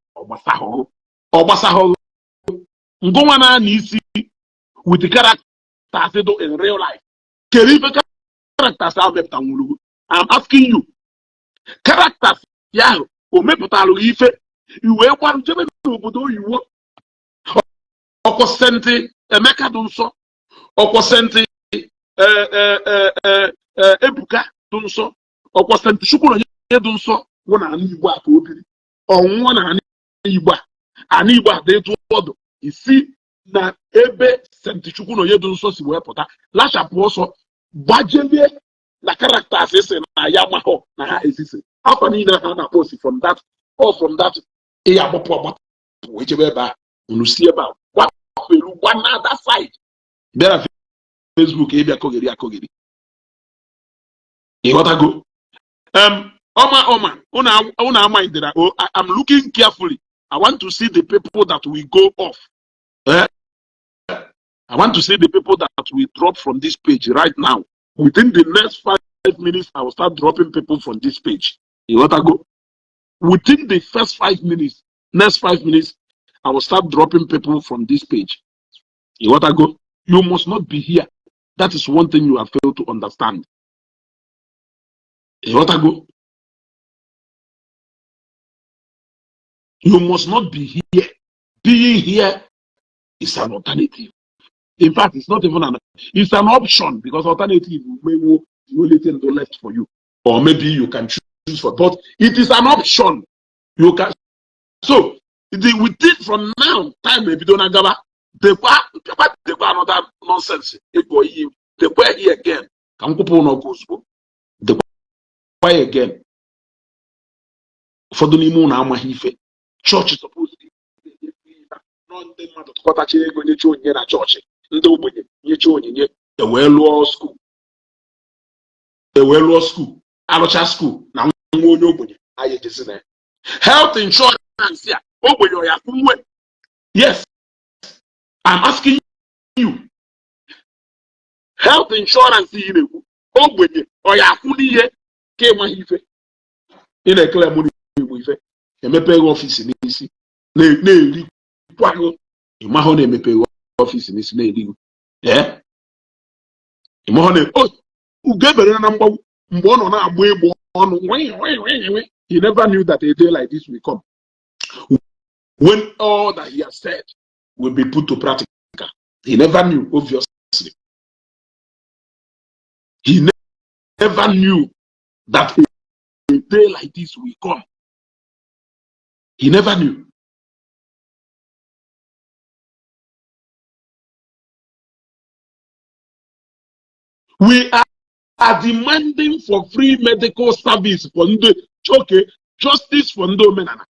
A: obasaho. Ngomana nisi with the characters in real life. Characters I'm asking you. Characters, yeah, omeputalu ife. Iwe kwa njebe n'obodo iwo okosenti Emeka dunso okosenti Ebuka dunso okosenti Shukuru nye dunso wona ani Igbo aka obiri onwo na ani Igbo dị etu odo isi na ebe senti Shukuru nye dunso si wee pụta lachapụ ọsọ gbajelie na characters ese na ya maho na ha esise akwa niile ha na post from that whichever Luciaba, what one other side. There are Facebook, Kogeri. You gotta go. I'm looking carefully. I want to see the people that will go off. I want to see the people that will drop from this page right now. Within the next 5 minutes, I will start dropping people from this page. You gotta go. Within the next 5 minutes, I will start dropping people from this page. You want to go? You must not be here. That is one thing you have failed to understand. You want to go? You must not be here. Being here is an alternative. In fact, it's not even it's an option, because alternative will little left for you. Or maybe you can choose for, but it is an option. You can. So, we did from now, time maybe don't agaba. They were another nonsense. They were here again. Can people not go? They were again. For the moon, I'm a hife. Church is supposed to be. Not the matter to cut a chair when you join a church. No, you join a well-law school. A well-law school. Alocha school. Now, nobody. I just say health insurance. Yes, I'm asking you. Health insurance in a clear money with a mepe office in this. You mahone mepe office in this lady. Yeah, you mahone. Oh, who gave a number one on our way on. He never knew that a day like this will come, when all that he has said will be put to practice. He never knew, obviously. He never knew that a day like this will come. He never knew. We are demanding for free medical service for Ndi, okay, justice for Ndi Omenala.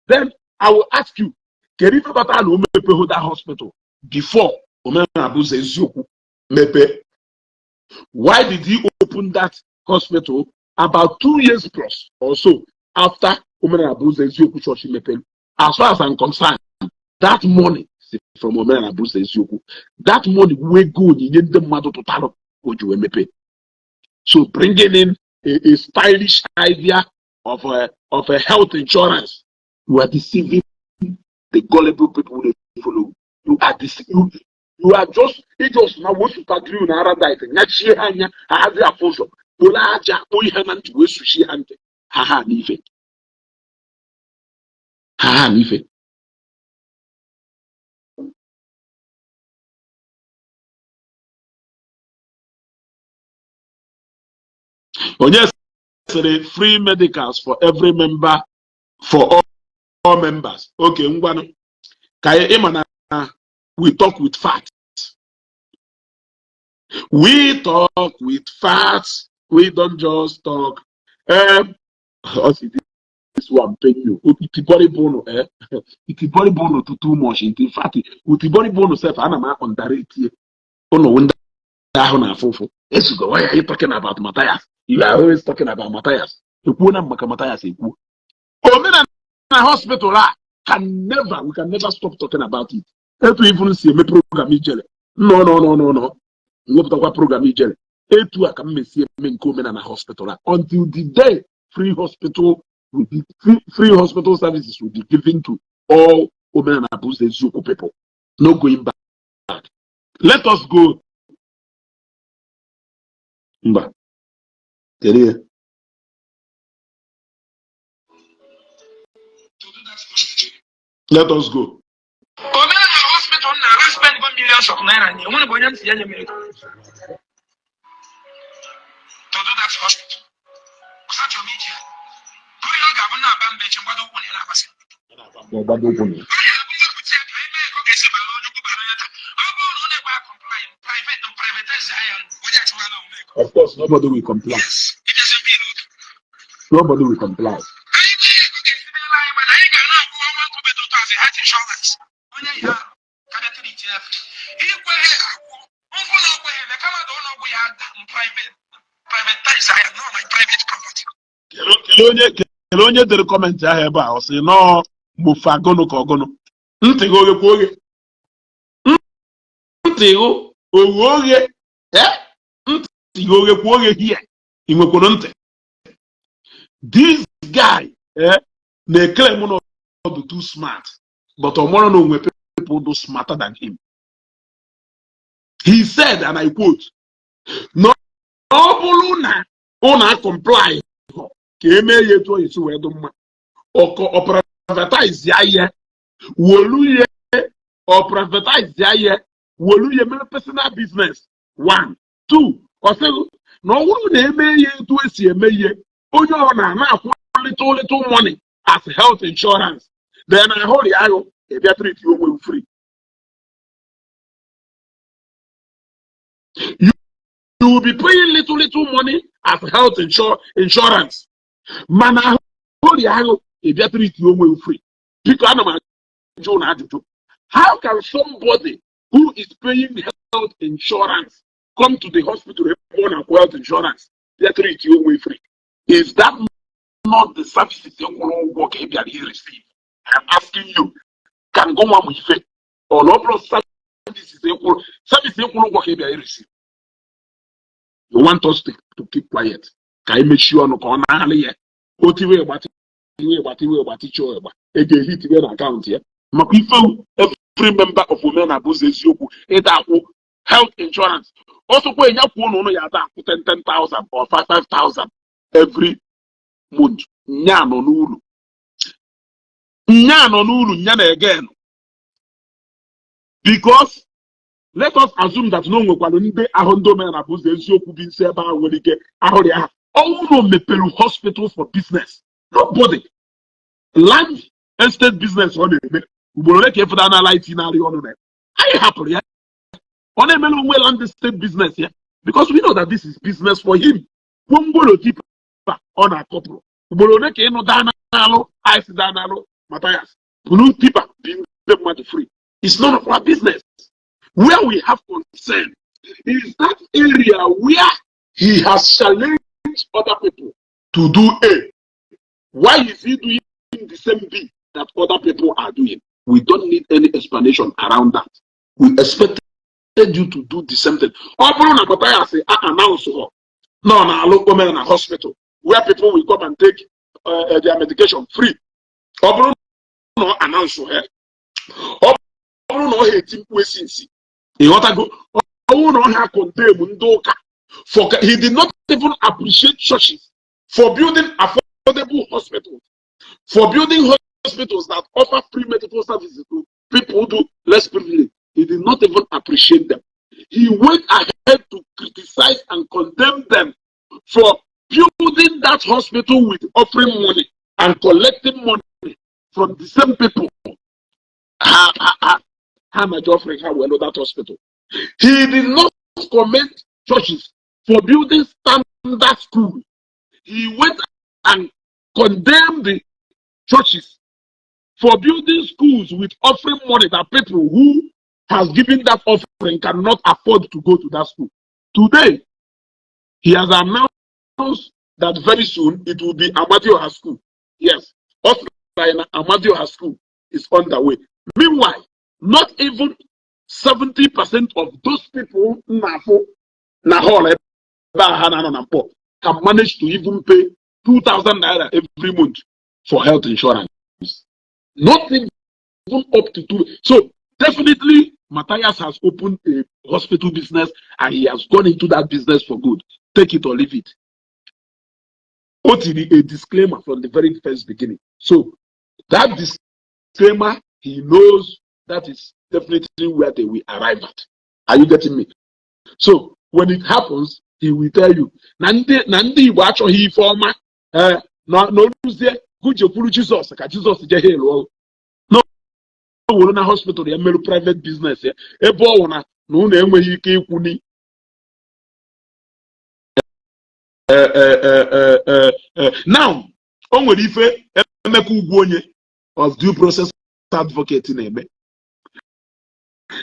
A: Then I will ask you, that hospital before Omenala Ezeaku Mepe? Why did he open that hospital about 2 years plus or so after Omenala Ezeaku Church Mepe? As far as I'm concerned, that money from Omenala Ezeaku, that money will go in the mother to Talo Mepe. So bringing in a stylish idea of a health insurance, you are deceiving the gullible people they follow. You are deceiving. You are just now what you can do in Aradite. Nachi hanya hazi apozo. Bola aja boy hanan to sushi hante. Haha nife. Haha nife. Oh yes, free medicals for every member, for all members. Okay, ngwano. Kaya imana, we talk with facts. We talk with facts. We don't just talk. This one pay you. Utibori bono, Utibori bono to too much. In fact, Utibori bono self, Anama underrate you. Oh no, wonder yes, you go. Why are you talking about Mathias? You are always talking about Mathias. You wanna make Mathias equal. Omenala hospital we can never stop talking about it. If even see me program no. You have to program etu a can me see me Omenala hospital until the day free hospital services will be given to all Omenala Ezeaku people. No going back. Let us go. Mba. Let us go.
B: Omenala hospital now, let's spend millions of naira. You want to go and see any medical to do that hospital. Such a media. Put your governor Bambe Chimbado on an abbas.
A: Of course, nobody will comply.
B: Yes, it doesn't be good.
A: Nobody will comply. Kele onye dere kọmentị ahụ ebe a ọ sị nọọ mgbofe agụnụ ka ọgụnụ ntị gị oghe kwa oghe ntị gị oghe ntị gị oghe kwa oghe hie ị nwekwara ntị this guy they claim not to be too smart, but tomorrow no people do smarter than him. He said, and I quote, no una comply. Or privatize ya woluye or privatize ya woluye me personal business. 1, 2, or so no one eme ye to esi eme ye onye ona na akwụ little money as health insurance. Then I hold you if you treat you free. You will be paying little money as health insurance. Man, I hold you if you treat you free. How can somebody who is paying health insurance come to the hospital and health insurance? They treat you free. Is that not the services you work he receive? I'm asking you, can go on with it or no services equal work he receive? You want us to keep quiet? Can you make sure no corner here? OTW about hit account here. Every member of Omenala Igbo Ezeaku health insurance. Also, when you put 10,000 or 5,000 every month. Nyano nulu again. Because let us assume that no one will Omenala Igbo being said about when they get hospital for business. Nobody. Land estate business on it. I happy. On a land estate business here. Because we know that this is business for him. On a couple. Mathias. Blue people being free. It's none of our business. Where we have concern is that area where he has challenged other people to do A. Why is he doing the same B that other people are doing? We don't need any explanation around that. We expected you to do the same thing. Announce no, look in a hospital where people will come and take their medication free. No, announce her. No, hating questions. He want to go. He did not even appreciate churches for building affordable hospitals, for building hospitals that offer free medical services to people who do less privilege. He did not even appreciate them. He went ahead to criticize and condemn them for building that hospital with offering money and collecting money from the same people. How much offering how well that hospital? He did not commend churches for building standard schools. He went and condemned the churches for building schools with offering money that people who has given that offering cannot afford to go to that school. Today, he has announced that very soon it will be Amadioha School. Yes, Amadioha School is underway. Meanwhile, not even 70% of those people can manage to even pay 2,000 naira every month for health insurance. Not even up to 2. So definitely, Mathias has opened a hospital business and he has gone into that business for good. Take it or leave it. OTD, a disclaimer from the very first beginning. So that disclaimer, he knows that is definitely where they will arrive at. Are you getting me? So when it happens, he will tell you, Ndi Igbo achọghị ife ọma no luzie gujepuru Jesus ka Jesus je helu no wolu na hospital ya meru private business ya ebe ọ na unu enweghị ike ikwuni now o nwere ife Emeka Ugwu onye of due process advocate na-eme.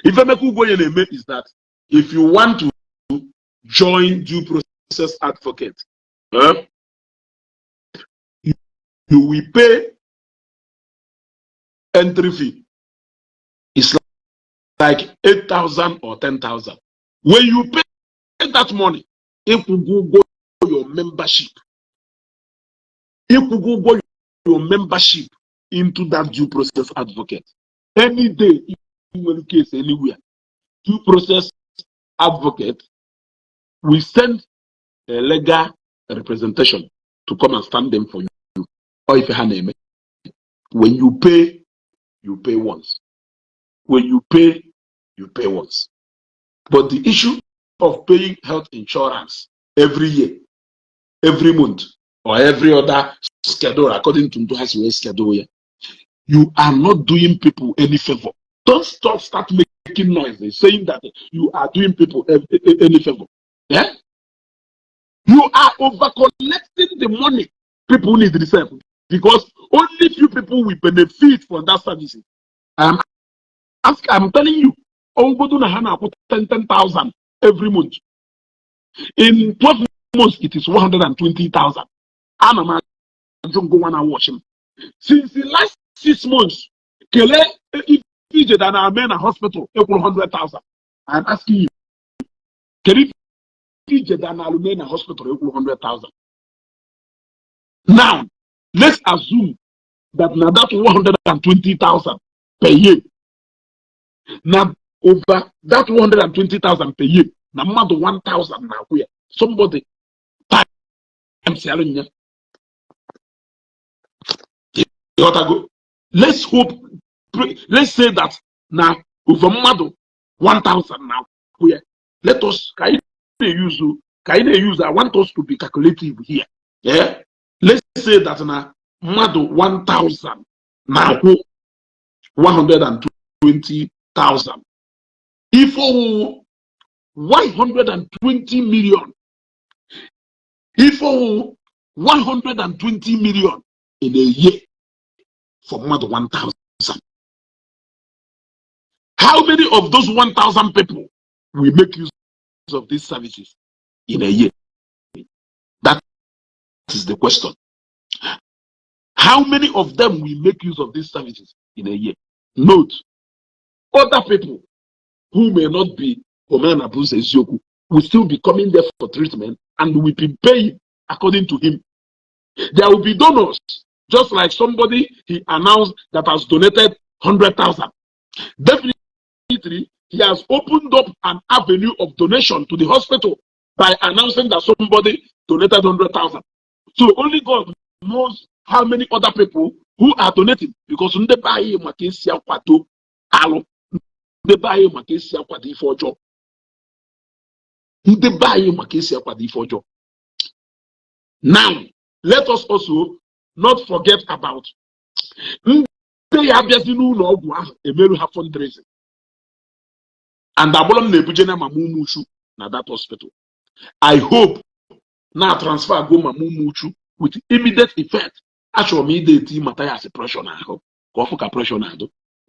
A: If Emeka Ugwu onye na-eme is that if you want to join due process advocate, you will pay entry fee. It's like 8,000 or 10,000. When you pay that money, it will go your membership. It will go your membership into that due process advocate. Any day, in any case, anywhere, due process advocate will send a legal representation to come and stand them for you. Or if you have name, when you pay once. When you pay once. But the issue of paying health insurance every year, every month, or every other schedule according to the schedule, you are not doing people any favor. Don't start making noises saying that you are doing people any favor. Yeah? You are over collecting the money people need to receive because only few people will benefit from that service. I'm telling you, 10,000 every month. In 12 months, it is 120,000. I'm go one and watch him. Since the last 6 months, Kele Ije than our men at hospital equal 100,000. I'm asking you, Kele Ije than our men at hospital equal 100,000. Now, let's assume that now that 120,000 per year. Now over that 120,000 per year, now more than 1,000 now where somebody times selling. Let's hope. Let's say that now over more 1,000 now where let us kind of use. I want us to be calculative here. Yeah. Let's say that now more than 1,000 now 120,000. If 120 million, if 120 million in a year for more than 1,000, how many of those 1,000 people will make use of these services in a year? That is the question. How many of them will make use of these services in a year? Note, other people who may not be Omenala Ezeaku will still be coming there for treatment and will be paying according to him. There will be donors, just like somebody he announced that has donated 100,000. Definitely, he has opened up an avenue of donation to the hospital by announcing that somebody donated 100,000. So only God knows how many other people who are donating because they buy him a they buy him a case for job. They buy him a case for job. Now, let us also not forget about they have just fundraising. And that hospital. I hope now transfer go Mamumuchu with immediate effect. Actually, me the team Mathias pressure I hope. Go pressure now.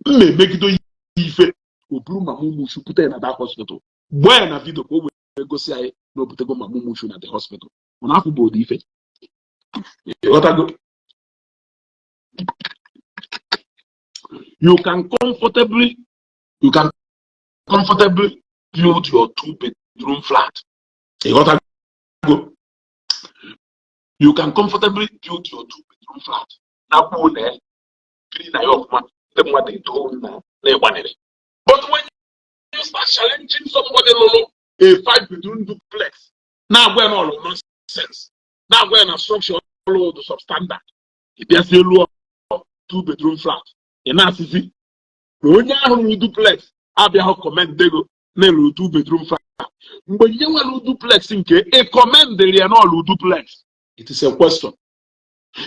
A: Me make it effect. Obru Mamumuchu put in at that hospital. Boy na video go say no put go Mamumuchu at the hospital. On have to the effect. What I go? You can comfortably build your 2-bedroom flat. What I go? You can comfortably build your 2-bedroom flat. Now go there, clean your man, them what they told now. But when you start challenging somebody a 5-bedroom duplex, now we're all nonsense. Now we're in a structure all the substandard. If there's a low 2-bedroom flat, and that's easy. When you have a duplex, I'll be comment they go 2-bedroom flat. When you have a duplex, a comment they are not duplex. It is a question.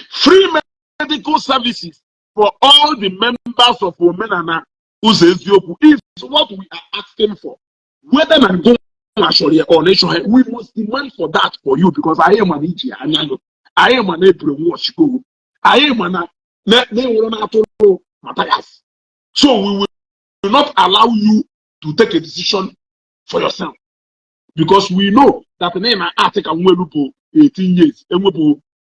A: Free medical services for all the members of Omenala Ezeaku is what we are asking for. Whether I'm going or nation, we must demand for that for you because I am an Ishi. I am an April watch go. I am an Mathias. So we will not allow you to take a decision for yourself. Because we know that the name Attire 18 years,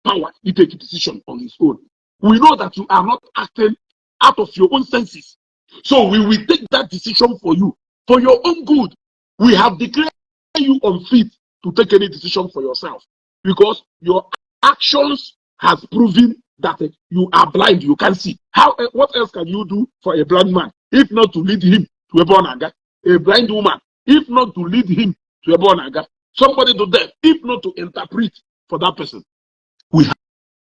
A: power, he take a decision on his own. We know that you are not acting out of your own senses. So we will take that decision for you, for your own good. We have declared you unfit to take any decision for yourself because your actions has proven that you are blind, you can't see. How? What else can you do for a blind man if not to lead him to a bonaga? A blind woman, if not to lead him to a bonaga? Somebody to deaf, if not to interpret for that person. We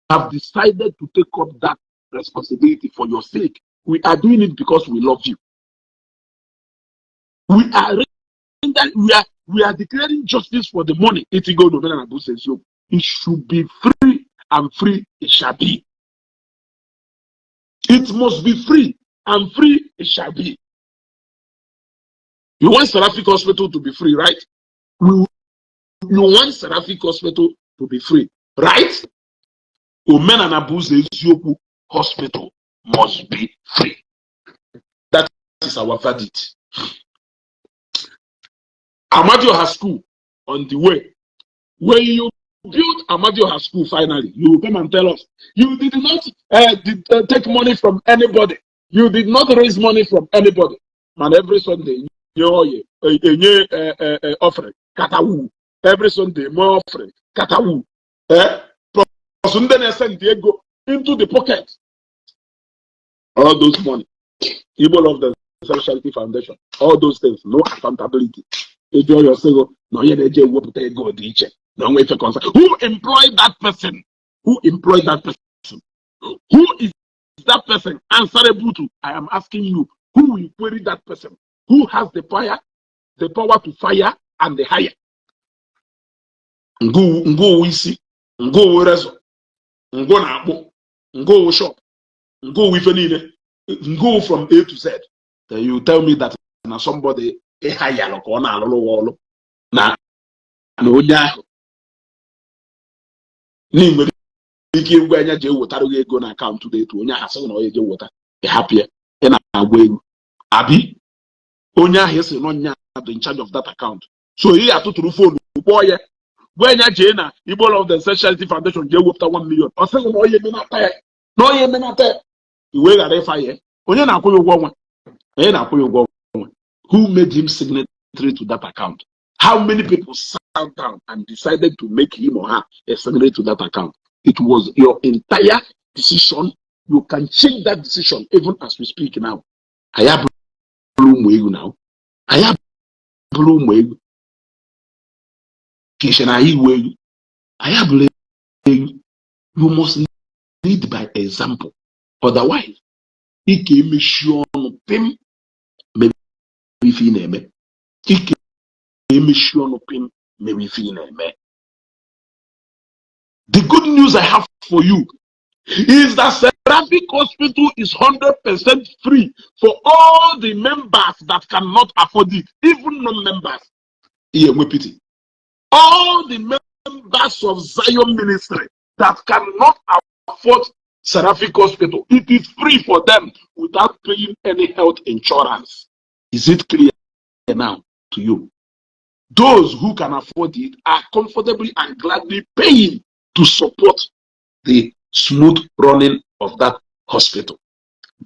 A: have decided to take up that responsibility for your sake. We are doing it because we love you. We are declaring justice for the money. It should be free, and free it shall be. It must be free, and free it shall be. You want Seraphic Hospital to be free, right? You want Seraphic Hospital to be free, right? Omenala Ezeaku Hospital must be free. That is our verdict. Amadioha School on the way. When you build Amadioha School finally, you will come and tell us you did not take money from anybody. You did not raise money from anybody. And every Sunday, offering katawu. Every Sunday, more offering katawu. Send Diego into the pocket. All those money. Igbo Land, the Charity Foundation. All those things. No accountability. Enjoy yourself. No, you need to go to each. No way for concern. Who employed that person? Who employed that person? Who is that person answerable to? I am asking you. Who will query that person? Who has the power to fire and the hire? Ngo Isi, Ngo Rezo, Ngo Nabo, Ngo Shop, Ngo Wifenine, Ngo from A to Z. Then you tell me that now somebody a hire or na lolo wolo na no nya ni mbe ike ngwa anya je wotaro ego na account today to onya haso na oye wota e happy e na agwa ego abi onya ahese no nya in charge of that account. So he atuturu phone boy when ya je na Igbo Land, the Charity Foundation je wota 1 million o se no oye me na ta no oye me na ta iwe ga re fire onye na akwụghị ụgwọ nwa onye na akwụghị ụgwọ nwa. Who made him signatory to that account? How many people sat down and decided to make him or her a signatory to that account? It was your entire decision. You can change that decision even as we speak now. I have blue mwegu now. I have blue mwegu. I have blue. You must lead by example. Otherwise, it can be sure pim. If you name it, the good news I have for you is that Seraphic Hospital is 100% free for all the members that cannot afford it, even non-members. All the members of Zion Ministry that cannot afford Seraphic Hospital, it is free for them without paying any health insurance. Is it clear now to you? Those who can afford it are comfortably and gladly paying to support the smooth running of that hospital.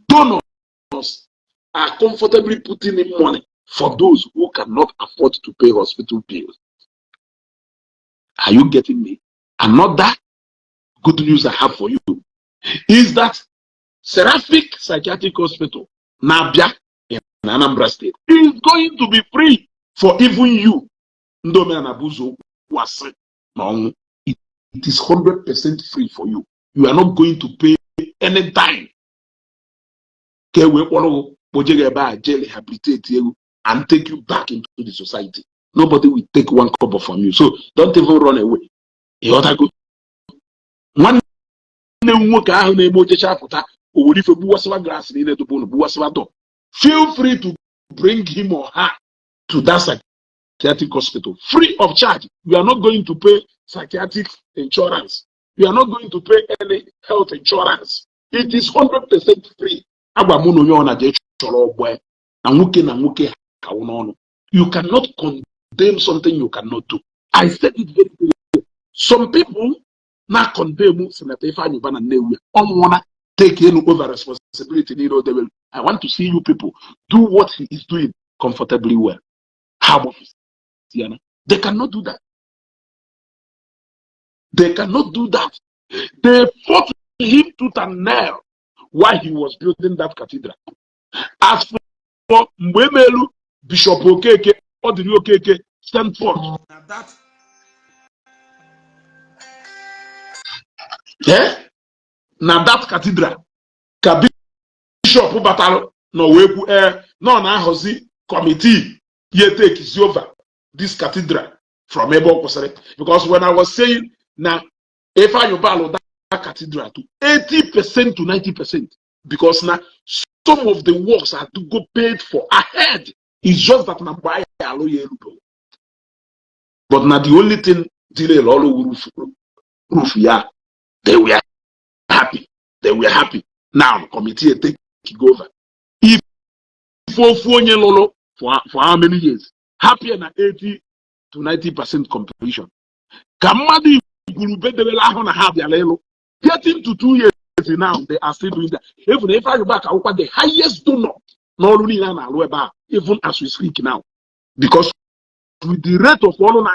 A: Donors are comfortably putting in money for those who cannot afford to pay hospital bills. Are you getting me? Another good news I have for you is that Seraphic Psychiatric Hospital, Nabia, in Anambra State, is going to be free for even you. It is 100% free for you. You are not going to pay any dime. Rehabilitate you and take you back into the society. Nobody will take one kobo from you. So don't even run away. Feel free to bring him or her to that psychiatric hospital free of charge. You are not going to pay psychiatric insurance. You are not going to pay any health insurance. It is 100% free. You cannot condemn something you cannot do. I said it very clearly. Some people now condemn take over responsibility. I want to see you people do what he is doing comfortably well. How about Siana? They cannot do that. They cannot do that. They fought him tooth and nail while he was building that cathedral. As for Mbemelu, Bishop Okeke, Odiri Okeke, sent forth. Now that cathedral, Bishop Batalo, no weku no na hozi committee here take over this cathedral from Ebo Kosere. Because when I was saying now, if I value that cathedral to 80% to 90%, because now some of the works are to go paid for ahead. It's just that now buy but now the only thing delay all roof, yeah, they were happy. They were happy. Now committee take over. If for how many years? Happier than 80 to 90% completion. Kamadi getting to 2 years now, they are still doing that. Even if I go back, I will the highest donor, not only even as we speak now. Because with the rate of one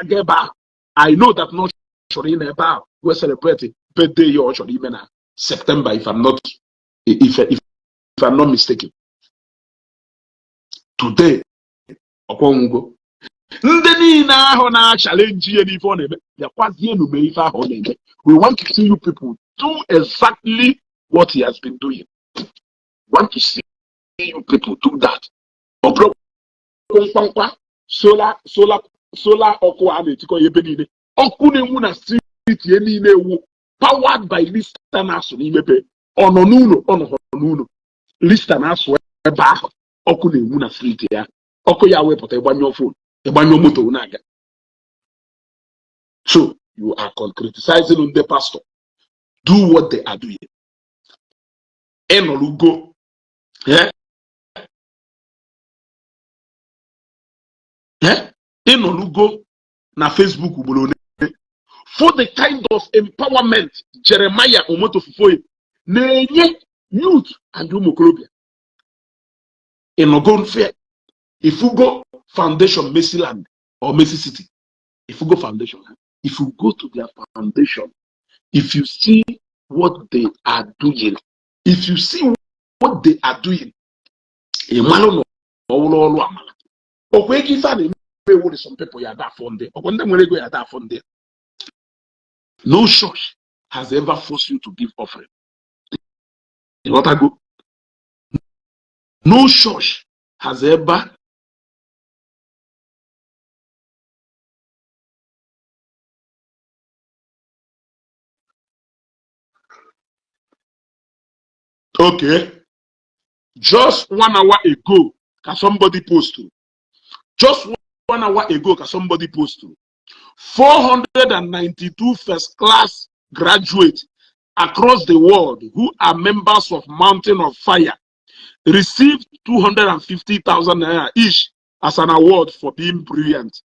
A: I know that not sure in about we're celebrating birthday or even September, if I'm not mistaken. Today, Okongo. We want to see you people do exactly what he has been doing. We want to see you people do that. Solar powered by listeners on listeners okune street ya oko ya wepụta ịgbanyụ phone ịgbanyụ moto unaga. So you are criticizing on the pastor. Do what they are doing. Enolugo, yeah, yeah, enolugo na Facebook ubulone for the kind of empowerment Jeremiah Omoto Fufoye nenye youth and umukolobia. Enogon fair. If you go foundation Messi Land or Messi City, if you go foundation, if you go to their foundation, if you see what they are doing, if you see what they are doing, some people are funded. No church has ever forced you to give offering. No church has ever okay. Just 1 hour ago, can somebody post to? Just 1 hour ago, can somebody post to? 492 first class graduates across the world who are members of Mountain of Fire received 250,000 naira each as an award for being brilliant.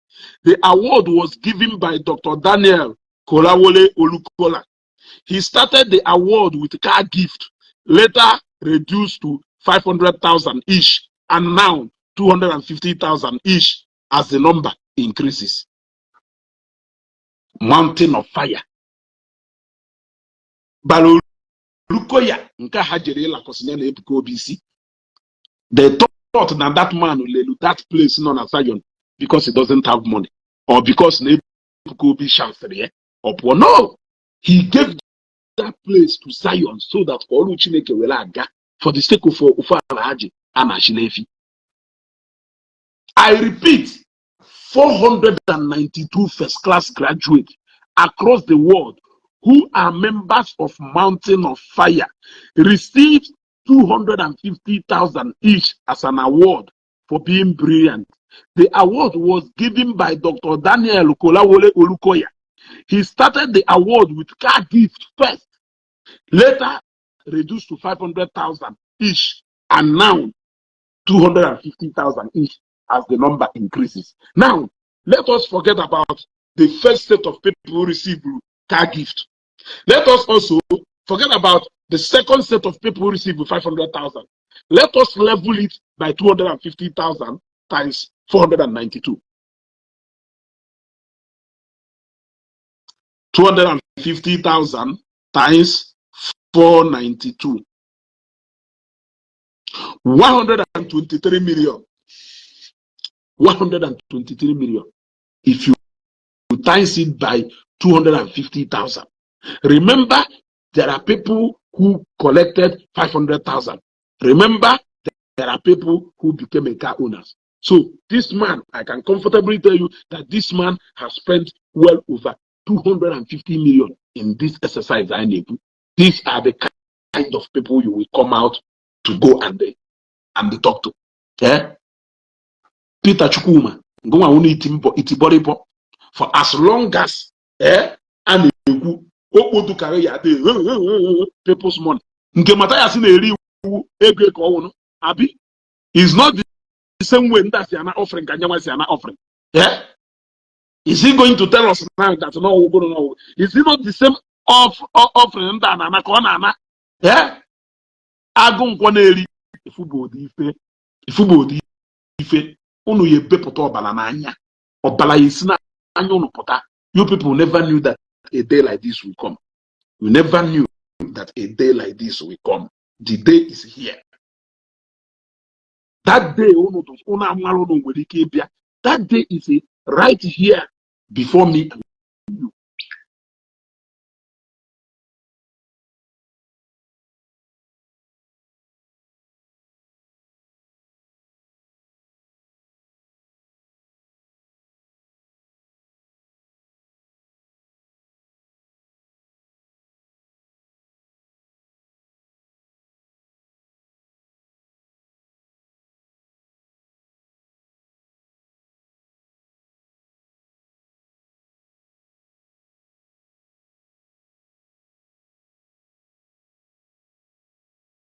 A: The award was given by Dr. Daniel Kolawole Olukola. He started the award with car gift, later reduced to 500,000 each, and now 250,000 each as the number increases. Mountain of Fire. Balolukoya nka hajere la kosine na ebuko BC. They thought that man will leave that place known as Zion because he doesn't have money or because ebuko be shansere or poor. No, he gave that place to Zion so that all Chineke will aga for the sake of Ufalaji and Ashilefi. I repeat, 492 first class graduates across the world who are members of Mountain of Fire received 250,000 each as an award for being brilliant. The award was given by Dr. Daniel Kolawole Olukoya. He started the award with car gift first, later reduced to 500,000 each, and now 250,000 each as the number increases. Now, let us forget about the first set of people who received car gift. Let us also forget about the second set of people who received 500,000. Let us level it by 250,000 times 492. 250,000 times 492. 123 million. 123 million. If you times it by 250,000. Remember, there are people who collected 500,000. Remember, there are people who became a car owners. So this man, I can comfortably tell you that this man has spent well over 250 million in this exercise. These are the kind of people you will come out to go and talk to. Yeah? Peter Chukuma, for as long as and people's money. Mathias is not the same way that's an offering. Yeah? Is he going to tell us now that no, we're going to know? Is it not the same offering than an akona? Yeah? Agun kwaneri ifubodi ife unu ye bepoto obala n'anya obala yisina anya unu pota. You people never knew that a day like this will come. You never knew that a day like this will come. The day is here. That day, that day is right here before me and you.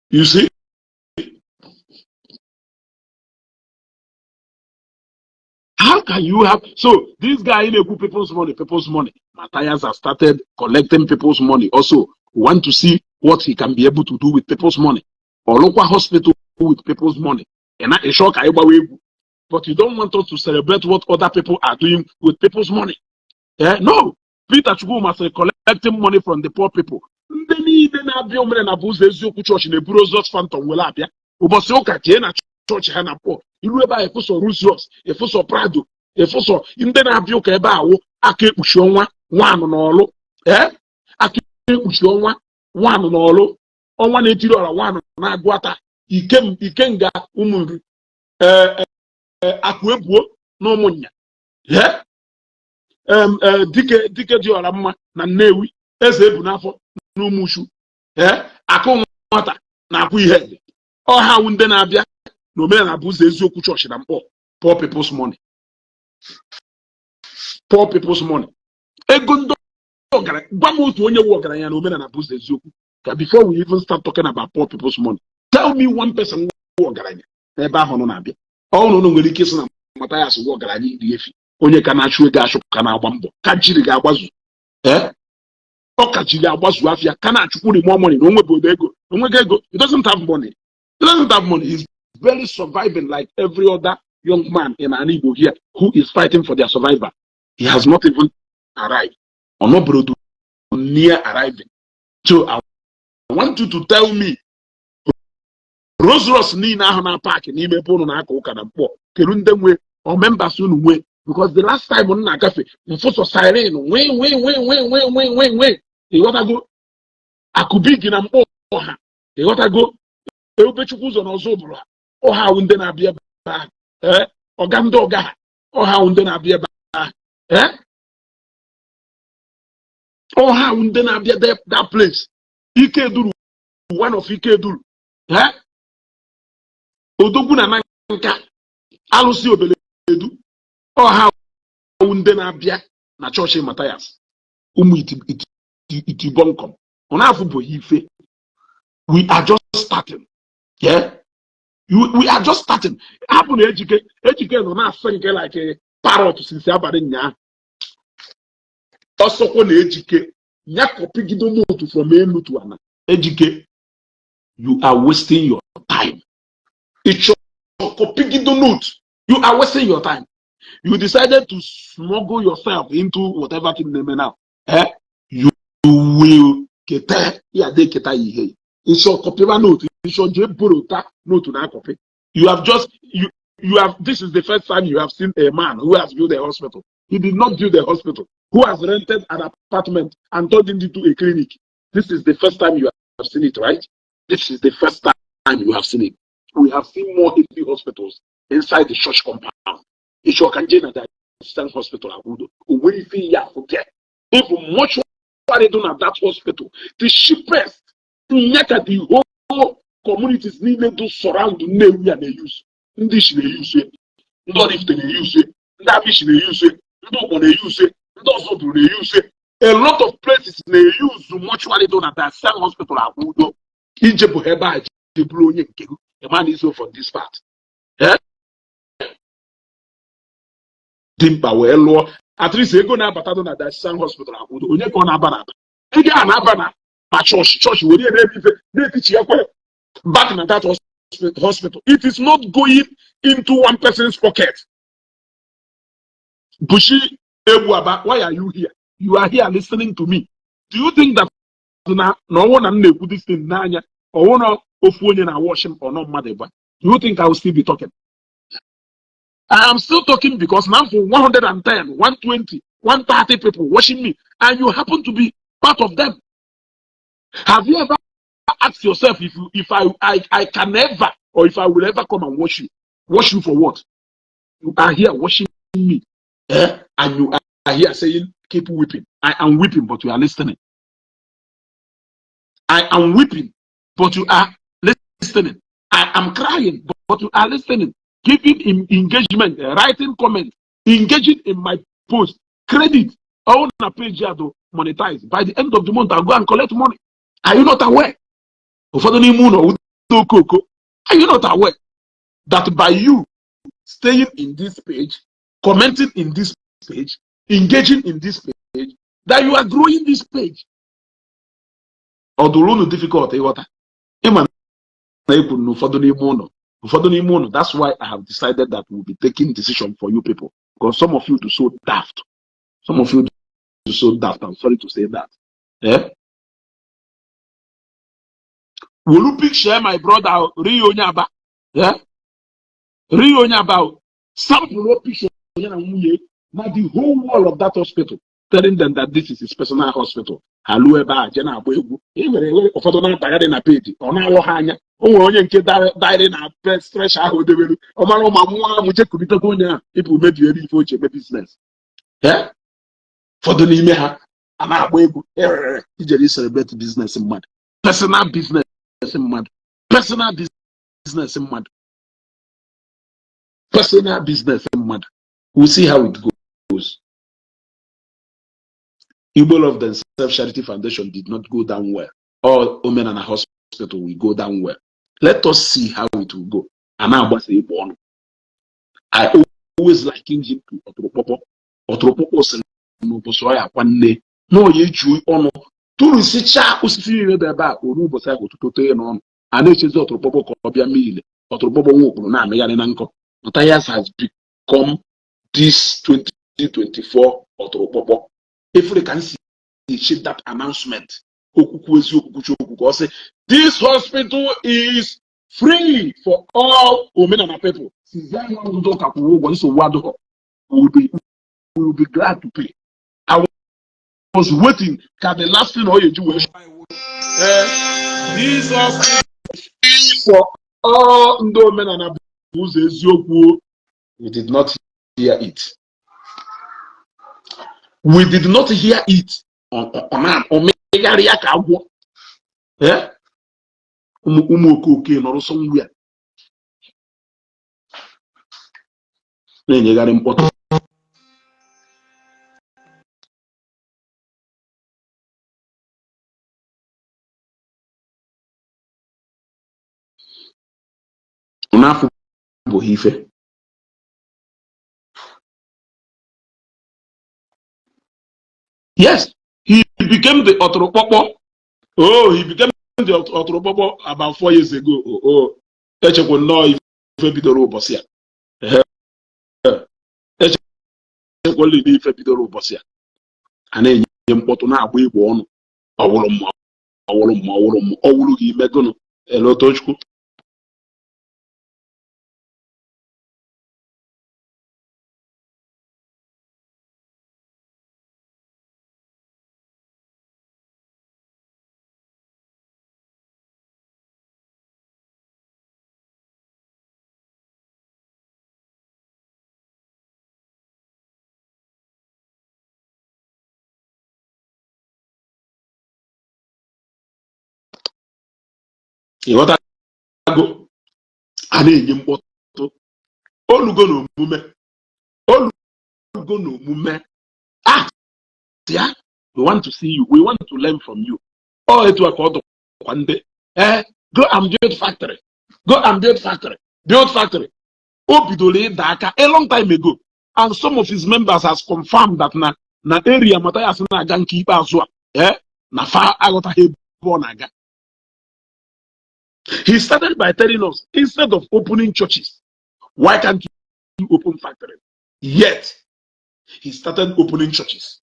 A: You see? How can you have so this guy in a people's money? Mathias has started collecting people's money. Also, want to see what he can be able to do with people's money. Or local hospital with people's money. And not a shock, but you don't want us to celebrate what other people are doing with people's money. Yeah? No. Peter Chukwu must collecting money from the poor people. Church Hanapo, Iruba Efuso Rusios, Efuso Prado, Efuso, Indena Bioka Ebao, Ake Ushonwa, one on all, Ake Ushonwa, one on all, on $180, one on Aguata, Ikenga, Umuru, Aquebuo, no money. Yeah? Dike Diorama, Nanewi, Ezebunafo, no Mushu, Akon Wata, Nakui head. Or how Undenabia. Omenala Ezeaku church and poor people's money. Poor people's money. Before we even start talking about poor people's money, tell me one person who oh no, case Mathias who onye kana achụ ego achụ kana agbambo ka jiri ga agbazu ọ ka jiri agbazu afia kana achụkwuri more money no nwebe ego onwege ego. He doesn't have money. He doesn't have money. He's barely surviving like every other young man in an Igbo here who is fighting for their survival. He has not even arrived or not near arriving. So I want you to tell me Rose ni na na park ni me ponu na aka uka na mpo keru ndemwe o members unu we because the last time on na cafe mfo siren we e wata go akubigi na mpo ha e wata go e obechukwu zo na ozo buru o ha unde na bia ba oga ndo oga o ha unde na bia ba o ha unde na bia that place ike duru one of ike duru odogwu na nka alụsi obeledu ọha ndị na-abịa na chọọchị Mathias ụmụ itibonkom ọ na-afụ bụ ife. We are just starting. We are just starting. Hapụ na ejike nọ na-asị nke like parrot since abalị nnyaa ọsọkwa na ejike nyakọpigido note from elu to ana ejike. You are wasting your time. It's your copigido note. You are wasting your time. You decided to smuggle yourself into whatever thing they may now. You will keta ya de keta ihe. Isho copy note, isho je borota note na copy. You have just this is the first time you have seen a man who has built a hospital. He did not build a hospital. Who has rented an apartment and turned it into a clinic. This is the first time you have seen it, right? This is the first time you have seen it. We have seen more heavy hospitals inside the church compound. Ishokanjena that hospital Agudo. Even much what done at that hospital. The cheapest thing that the whole communities needed to surround the name and they use. English they use it. Not if they use it. Davish they use it. Not when they use it. Those who they use it. A lot of places they use much what done at that same hospital Agudo. Ijebu heba Ijebu onye nke a man is from this part. Eh? Dimpa wee lụọ at least ego na-abata na that same hospital akwụdo onye ka ọ na-aba na ego a na-aba na chọọchị were na-ebife na-etichi ekwe back na that hospital. It is not going into one person's pocket. Bushi Ebuaba, why are you here? You are here listening to me. Do you think that no one na-ekwu this thing n'anya or one ofu onye na wash him or not mother? Do you think I will still be talking? I am still talking because now for 110, 120, 130 people watching me, and you happen to be part of them. Have you ever asked yourself if I can ever or if I will ever come and watch you? Watch you for what? You are here watching me, and you are here saying, keep weeping. I am weeping, but you are listening. I am weeping, but you are listening. I am crying, but you are listening. Giving engagement, writing comments, engaging in my post, credit, all on a page to monetize. By the end of the month, I'll go and collect money. Are you not aware? Are you not aware that by you staying in this page, commenting in this page, engaging in this page, that you are growing this page? Although difficult, that's why I have decided that we'll be taking decision for you people. Because some of you do so daft. Some of you do so daft. I'm sorry to say that. Yeah? Will you picture my brother Rio Nyaba? Yeah? Rio Nyaba. Sample picture now the whole wall of that hospital, telling them that this is his personal hospital. Halueba, Jena Abu, even of other na page, on our hanya, onye nke diary na stretch ahụ debere ọmara ma nwa amụche kubitako onye people mebie ebe ife oche ebe business. Fọdụ n'ime ha a na-agba egwu ijeri celebrate business mmadụ, personal business mmadụ, personal business mmadụ, personal business mmadụ. We'll see how it goes. Igbo Love Themselves Charity Foundation did not go down well. All Omenala Hospital will go down well. Let us see how it will go. And now what's the born? I always liken him to Otropopo. Otropopo said, "No, Bosoya, one day, no, ye Jew honor. To sit chat, who's feeling the back, or Rubo Sago to turn on. And it is Otropopo Cobia Mill, Otropopo Nana Yananko. Mathias has become this 2024 Otropopo. If we can see that announcement, this hospital is free for all Omenala people. We will be glad to pay. I was waiting. Can the last thing all you do is this hospital is free for all Omenala people. We did not hear it. We did not hear it on Omega agwu. Umuokoke nọrọ somewhere. Na-enyegharị mkpọtụ. N'afọ bụ ife. Yes, he became the Otropopo. Oh, he became the Otropopo about 4 years ago. Oh, echekwa nnọọ ife bidoro ụbọchị a. Echekwa ife bidoro ụbọchị a. A na-enye mkpọtụ na-agba Igbo ọnụ. Ọwụrụ mma ọwụrụ gị imegono elotochukwu. Ịghọtago a na-enye mkpọtụ olugo n'omume ya, we want to see you, we want to learn from you. Etu a ka ọ dọkwa ndị go and build factory. O bidoro ịda aka a long time ago, and some of his members has confirmed that na area Mathias na-aga nke ikpeazụ a na fa aghọtaghị ebe ọ na-aga. He started by telling us, instead of opening churches, why can't you open factories? Yet, he started opening churches.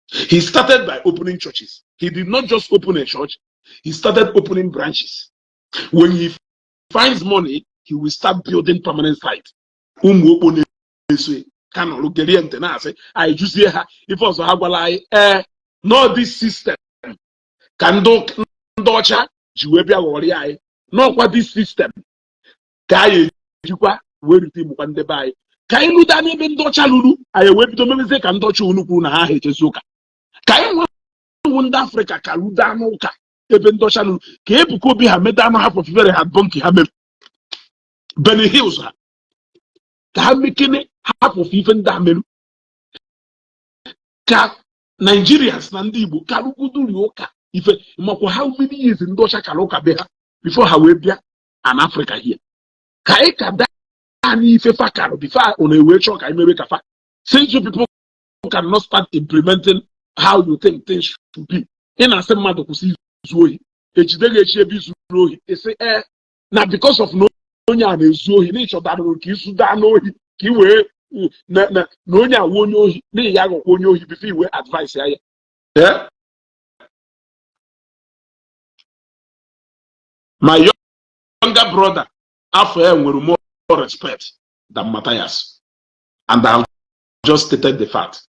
A: He started by opening churches. He did not just open a church, he started opening branches. When he finds money, he will start building permanent sites. No, this system can do no, what this system can where it is one by can you done even docha lulu? I went to Memeze can docha unukuna hechezuka. Can you Africa kaluda noka even docha lulu? Kepu be hamedano half of very hard bunky hamel Benny Hills. Can make half of even damelu. Ka Nigerians Ndi Igbo kalukudu yoka. If how many years in Dosha Kaloka Beha before Hawebia and Africa here? Kaeka Dani Fefakaro before on a way truck I may make a fact. Since you people cannot start implementing how you think things should be. In a same matter, see Zoe, Zoe, they say, now because of no Zoe, nature that will kiss Sudan, Kiwe, Nonya won't know, Yago won't know if you were advice. Yeah. My younger brother, after with more respect than Mathias, and I have just stated the fact.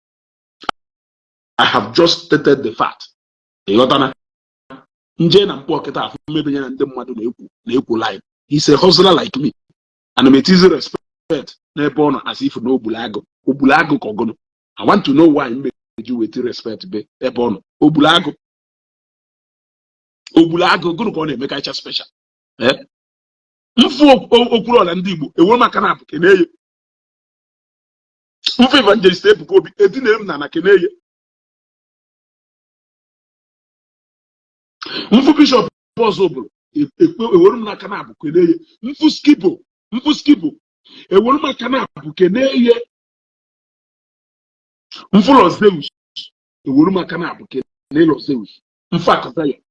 A: He's a hustler like me, and I'm a teaser respect. As if no bulago, kogono. I want to know why he made you with respect. Obulago. Guru kone make I special. Mfu okuro Ndi Igbo ewo maka na keneye. Mfu evangelist ebuko bi edinem na keneye. Mfu bishop Bobble ewo maka na keneye. Mfu skipo ewo maka na keneye. Mfu Lozeus ewo maka na keneye Lozeus. Mfu akazayo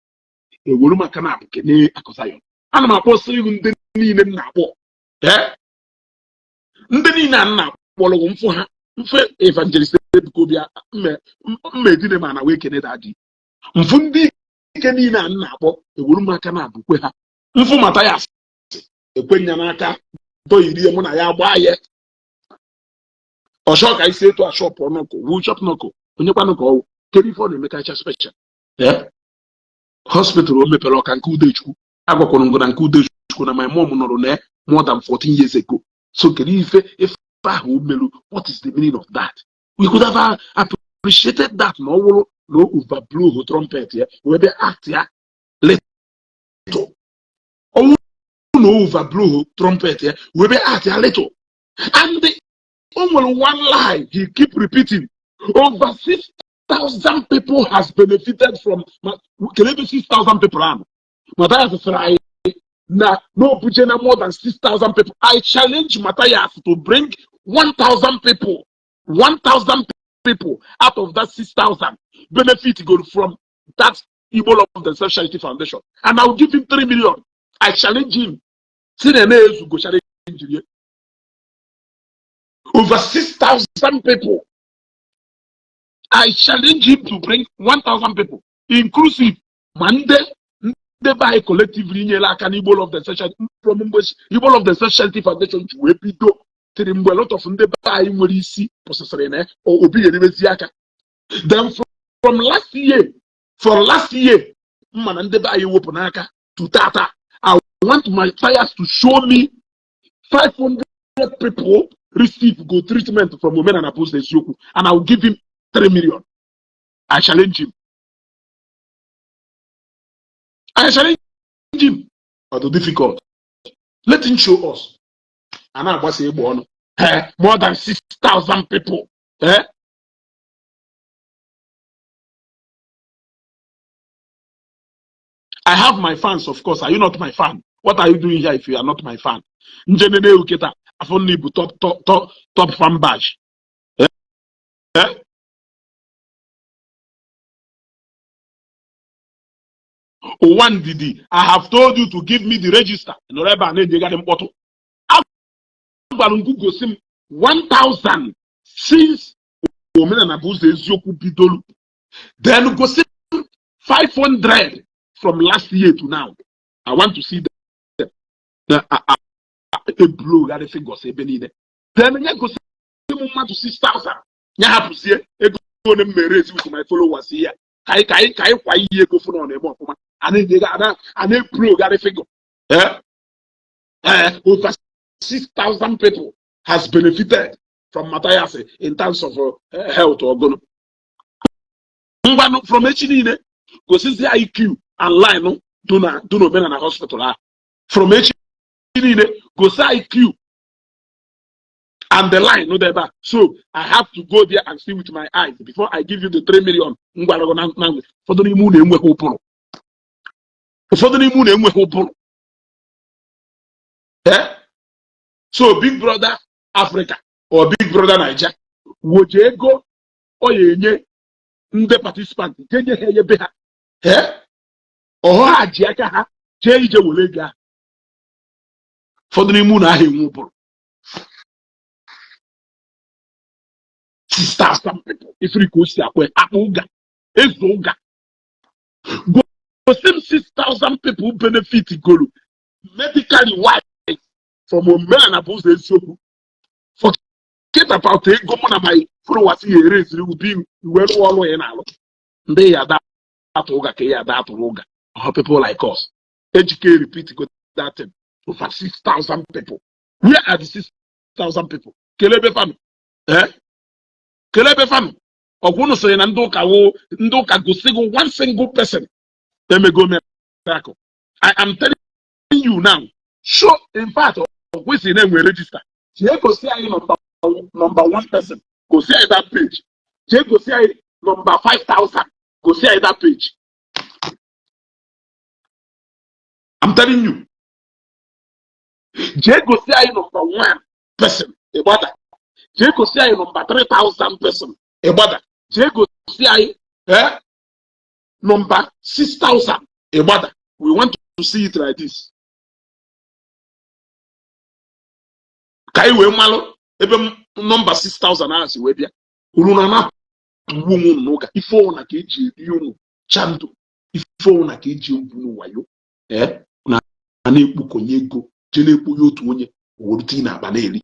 A: ewuru maka na abụkene akụzayo. Ana m akpọsị ihu ndị niile m na-akpọ ndị niile a na-akpọlọgwụ mfụ ha mfe evangelist ebukobia mmedine ma na wee kene dadị mfụ ndị ike niile a na-akpọ ewuru maka na abụkwe ha mfụ Mathias ekwenya n'aka doyiri mụ na ya gbaa ya ọshọ ka isi etu ashọpụ ọnọkụ wu shop nọkụ onye kwanụ ka ọwụ kedu ife ọ na-emekacha special hospital o mepere ọka nke Udechukwu agwakwara ngụ na nke Udechukwu na my mom nọrọ na more than 14 years ago. So kedu ife ahụ meru, what is the meaning of that? We could have appreciated that na ọ wụrụ na o overblow trumpet ya wee bịa act ya little. Ọ wụrụ na o overblow trumpet ya wee bịa act ya little. And only one lie he keep repeating. Over 6,000 people has benefited from. Can I be 6,000 people? Mathias is right. Now, no Bujena more than 6,000 people. I challenge Mathias to bring 1,000 people. 1,000 people out of that 6,000 benefit go from that Igbo Land Self-Charity Foundation. And I'll give him 3 million. I challenge him. Over 6,000 people. I challenge him to bring 1,000 people. inclusive Mande by collectively can Igbo of the session from Igbo of the Session Foundation to Epido to a lot of by Morisi or Obi Eziaka. Then from last year, Manandeba Iwoponaka to Tata, I want my Mathias to show me 500 people receive good treatment from Omenala Igbo, and I will give him 3 million. I challenge him. Although difficult. Let him show us. And I was able more than 6,000 people. I have my fans, of course. Are you not my fan? What are you doing here if you are not my fan? Njenene Uketa, Afonibu top fan badge. One Didi, I have told you to give me the register. No, Google sim 1,000 since Omenala Ezeaku Ejiofor. Then go sim 500 from last year to now. I want to see them. A blow that is go say Benide. Then I go sim to 6,000. You have to see a go with my followers here. Kai go for on a more. And then they got an a blow that is figure. Over 6,000 people has benefited from Mathias in terms of health or gono. From Echinine, go see the IQ and line no do no ben in a hospital. From Echinine, go see IQ and the line no there. So I have to go there and see with my eyes before I give you the 3 million. For the moon and we hope. For the moon and we hope. So Big Brother Africa or Big Brother Nigeria, would you go or ye the participant? Did you hear beha? Or Hajiaka change the Wulega for the moon? I hear 6,000 people. If you could see Apuga, Ezoga, go 6,000 people benefit Golu medically wise. From Omenala Igbo, forget about it. Go on my followers here. It will be well all in all. They are that Oga. How people like us educate, repeat, go that thing. Over 6,000 people. Where are the 6,000 people? Kelebe fam, Kelebe fam. Oguno say Ndoka go single one single person. Let me go miracle. I am telling you now. Sure, in fact. Which name we register? Go see number 1 person. Go see that page. Go see number 5,000. Go see that page. I'm telling you. Go see number 1 person. Go see number 3,000 person. Go see number 6,000. We want to see it like this. Kai we malo ebe number 6,000 as we bia uruna na woman no ga ifo na ka eji unu chando ifo na ka eji obunu wayo na ekpu konye ego je na ekpu yotu onye owuruti na aba na eri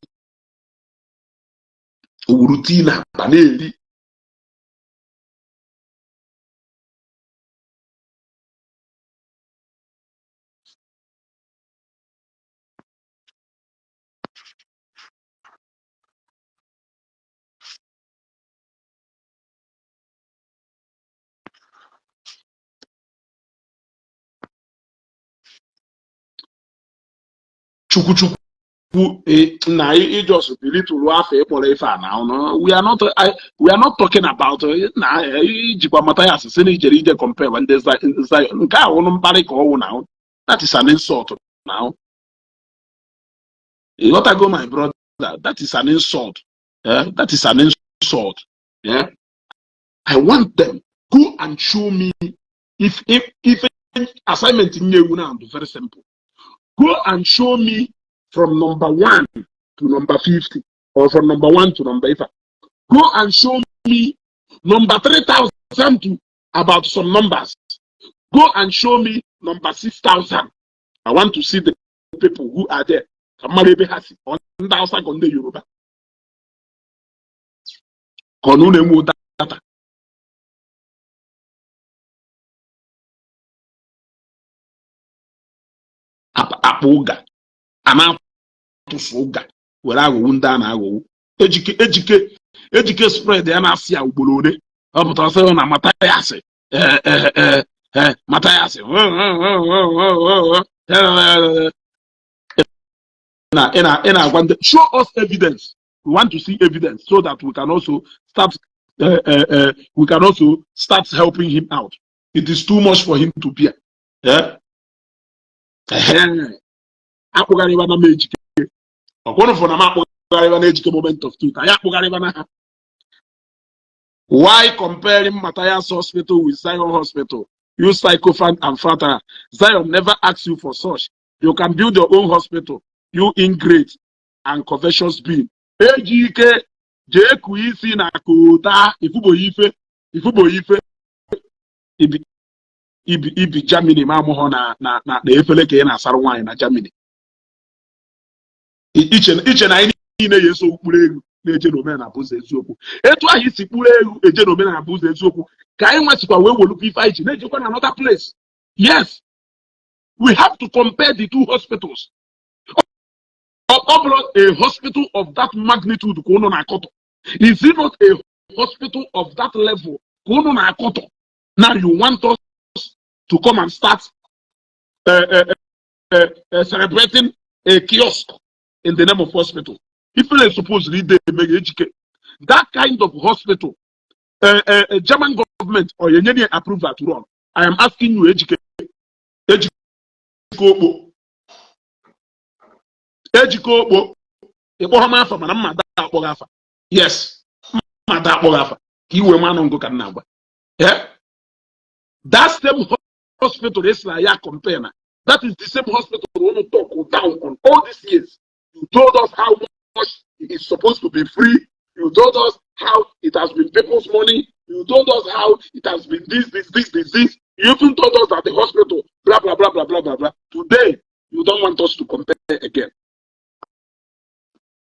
A: chuku na just belittle after now. No, we are not talking about na Mathias say compare when there's like now. That is an insult now. You got to go, my brother. That is an insult. That is an insult. Yeah. I want them go and show me if assignment in you now very simple. Go and show me from number 1 to number 50, or from number 1 to number 5. Go and show me number 3,000 to about some numbers. Go and show me number 6,000. I want to see the people who are there. Or 1,000 on the Yoruba. Data. Apoga. Anatufoga. Where I go wunda na go. Ejike spread the Anasia Ubolode. Up to 7 and Mathias. Mathias. Show us evidence. We want to see evidence so that we can also start helping him out. It is too much for him to bear. Yeah. Moment of truth. Why comparing Mathias Hospital with Zion Hospital? You sycophant and flatterer. Zion never asks you for such. You can build your own hospital. You ingrate and covetous being. Ejike jeku isi na kota ifubo ife ibi Germany ma mo na efele ke na asara nwanyị na Germany. Iche na ine yeso ukpuru elu na-eje na Omenala bụ ụzọ eziokwu. Etu ahụ isi kpuru elu eje na Omenala bụ ụzọ eziokwu ka anyị nwasikwa wee welu ife iji na-ejekwa na another place. Yes, we have to compare the two hospitals. A hospital of that magnitude, is it not a hospital of that level? Now you want us to come and start celebrating a kiosk in the name of hospital. If you supposedly they make educate that kind of hospital, German government or Union approve that to run. I am asking you, educate. Yes, yeah. That same hospital is like compare. That is the same hospital we want to talk down on all these years. You told us how much it is supposed to be free. You told us how it has been people's money. You told us how it has been this. You even told us that the hospital, blah, blah, blah, blah, blah, blah, blah. Today, you don't want us to compare again.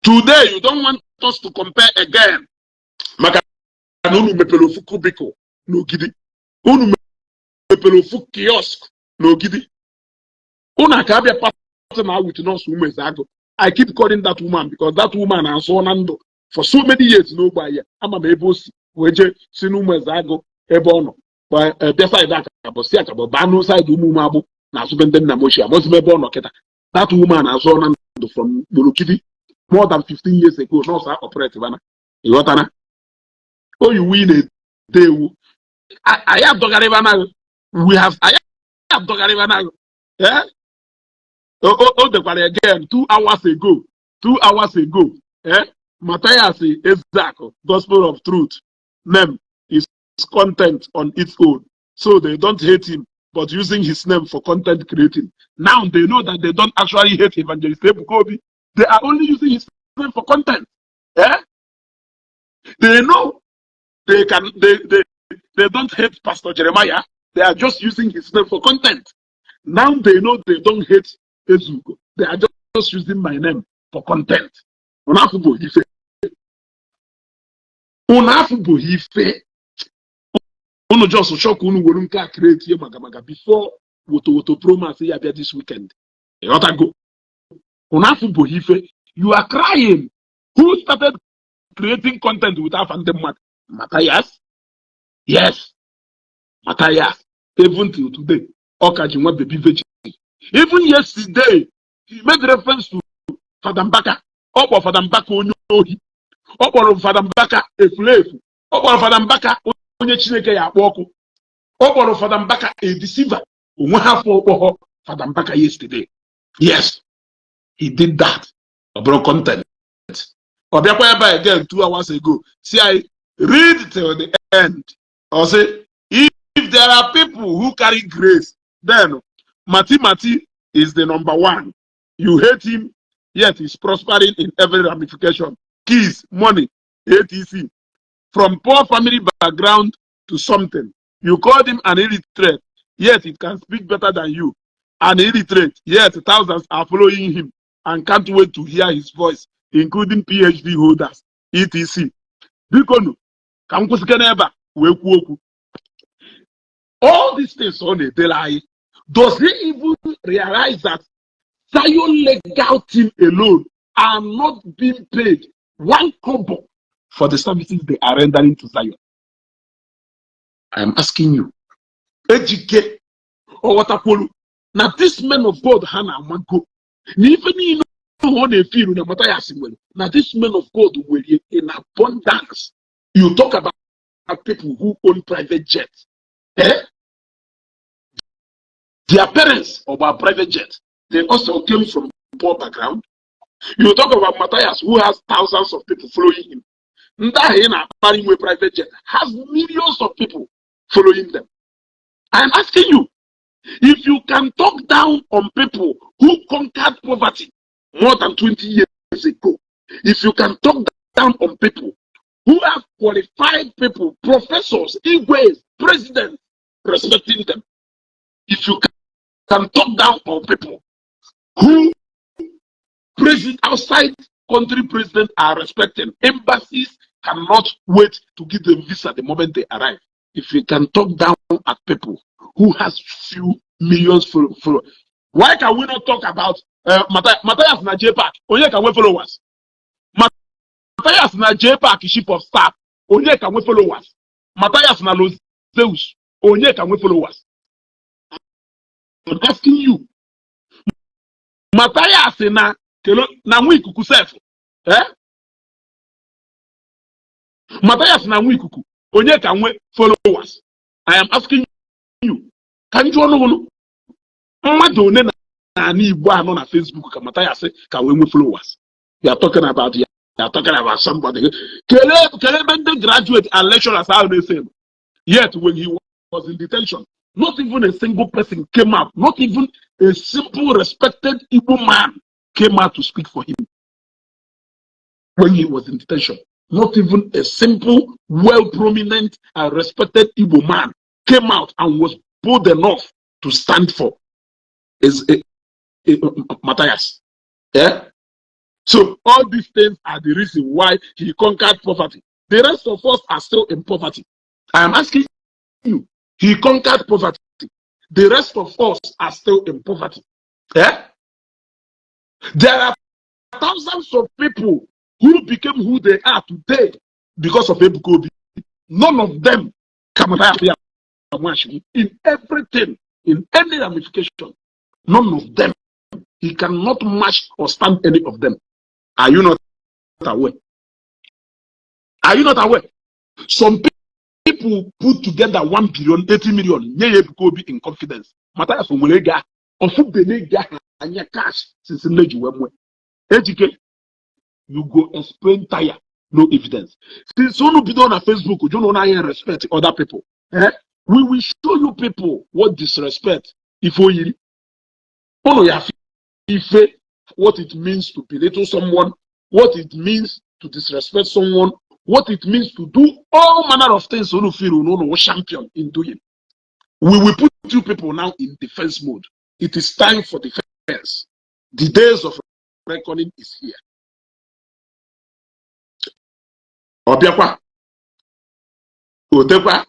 A: Today, you don't want us to compare again. Makanunu mepelofu kubiko, no gidi. Unu mepelofu kiosk, no gidi. Una kabia partner with us Isiagu. I keep calling that woman because that woman has so nando for so many years. No by I'm a baby. Weje sinu Isiagu ebono. But beside that, but banu side umumabu na subendem na moshi. Amos bebono keta. That woman has so nando from Burukidi more than 15 years ago. No sir, operative bana. Iwatana. Oh, you win a day. I have Dogarevana. We have I have Dogarevana. Yeah. Oh, again 2 hours ago. 2 hours ago. Eh? Mathias Ezeaku, Gospel of Truth. Name is content on its own. So they don't hate him, but using his name for content creating. Now they know that they don't actually hate Evangelist Ebukobi. They are only using his name for content. Eh? They know they don't hate Pastor Jeremiah. They are just using his name for content. Now they know they don't hate Ezeaku. They are just using my name for content. Unafubo hife. Uno just shock unu were nka create here maga before woto promo say ya this weekend. You gotta go. Unafubo hife. You are crying. Who started creating content without fandom Mathias? Yes. Mathias. Even till today. Okajinwa baby virgin. Even yesterday, he made reference to Father Mbaka. Opo Father Mbaka onyohi. Opo Father Mbaka eflefu. Opo Father Mbaka onye Chineke ya akpọkụ. Opo Father Mbaka a deceiver. Onwe hafo opo Father Mbaka yesterday. Yes, he did that. Obro content. Obiakwa eba again 2 hours ago. See, I read till the end. Or say, if there are people who carry grace, then Mati is the number one. You hate him, yet he's prospering in every ramification. Keys, money, ATC. From poor family background to something. You called him an illiterate, yet it can speak better than you. An illiterate, yet thousands are following him and can't wait to hear his voice, including PhD holders, etc. Bikonu, Kamkusikeneba, Wekuoku. All these things on a delay. Does he even realize that Zion legal team alone are not being paid one kobo for the services they are rendering to Zion? I am asking you. Ejike or Watakolu. Now this men of God, Hannah Mango, even you know what they feel no matter how. Now this men of God will in abundance. You talk about people who own private jets. Eh? Their parents of our private jets, they also came from poor background. You talk about Mathias, who has thousands of people following him. Ndahina private jet has millions of people following them. I am asking you, if you can talk down on people who conquered poverty more than 20 years ago, if you can talk down on people who have qualified people, professors, Igwes, presidents, respecting them, if you can talk down on people who outside country presidents are respecting, embassies cannot wait to give them visa the moment they arrive. If you can talk down at people who has few millions for why can we not talk about Mathias na JPAC? Onye can we followers? Mathias na JPAC ship of staff. Onye can we followers? Mathias na Los Zeus. Onye can we followers? I'm asking you. Mathias na mwikuku self. Eh? Mathias na mwikuku. Onye can we followers? I am asking you. Can you know? Mmadụ one na Igbo anọ na Facebook ka Mathias ka we followers. You are talking about somebody. Kele graduate and lecturers are the same. Yet when he was in detention, not even a single person came out. Not even a simple respected Igbo man came out to speak for him. When he was in detention, not even a simple, well-prominent and respected Igbo man came out and was bold enough to stand for Mathias. Yeah? So all these things are the reason why he conquered poverty. The rest of us are still in poverty. I am asking you, he conquered poverty. The rest of us are still in poverty. Yeah? There are thousands of people who became who they are today because of Ebukobi. None of them can in everything, in any ramification. None of them. He cannot match or stand any of them. Are you not aware? Are you not aware? Some people put together 1 billion, 80 million, in confidence. Mathias Omenala, cash since you go explain tire, no evidence. Since you be done on Facebook, you don't know respect other people. Eh? We will show you people what disrespect. If you what it means to belittle someone, what it means to disrespect someone, what it means to do all manner of things you feel no champion in doing. We will put you people now in defense mode. It is time for defense. The days of reckoning is here. Obiakwa, Otekwa,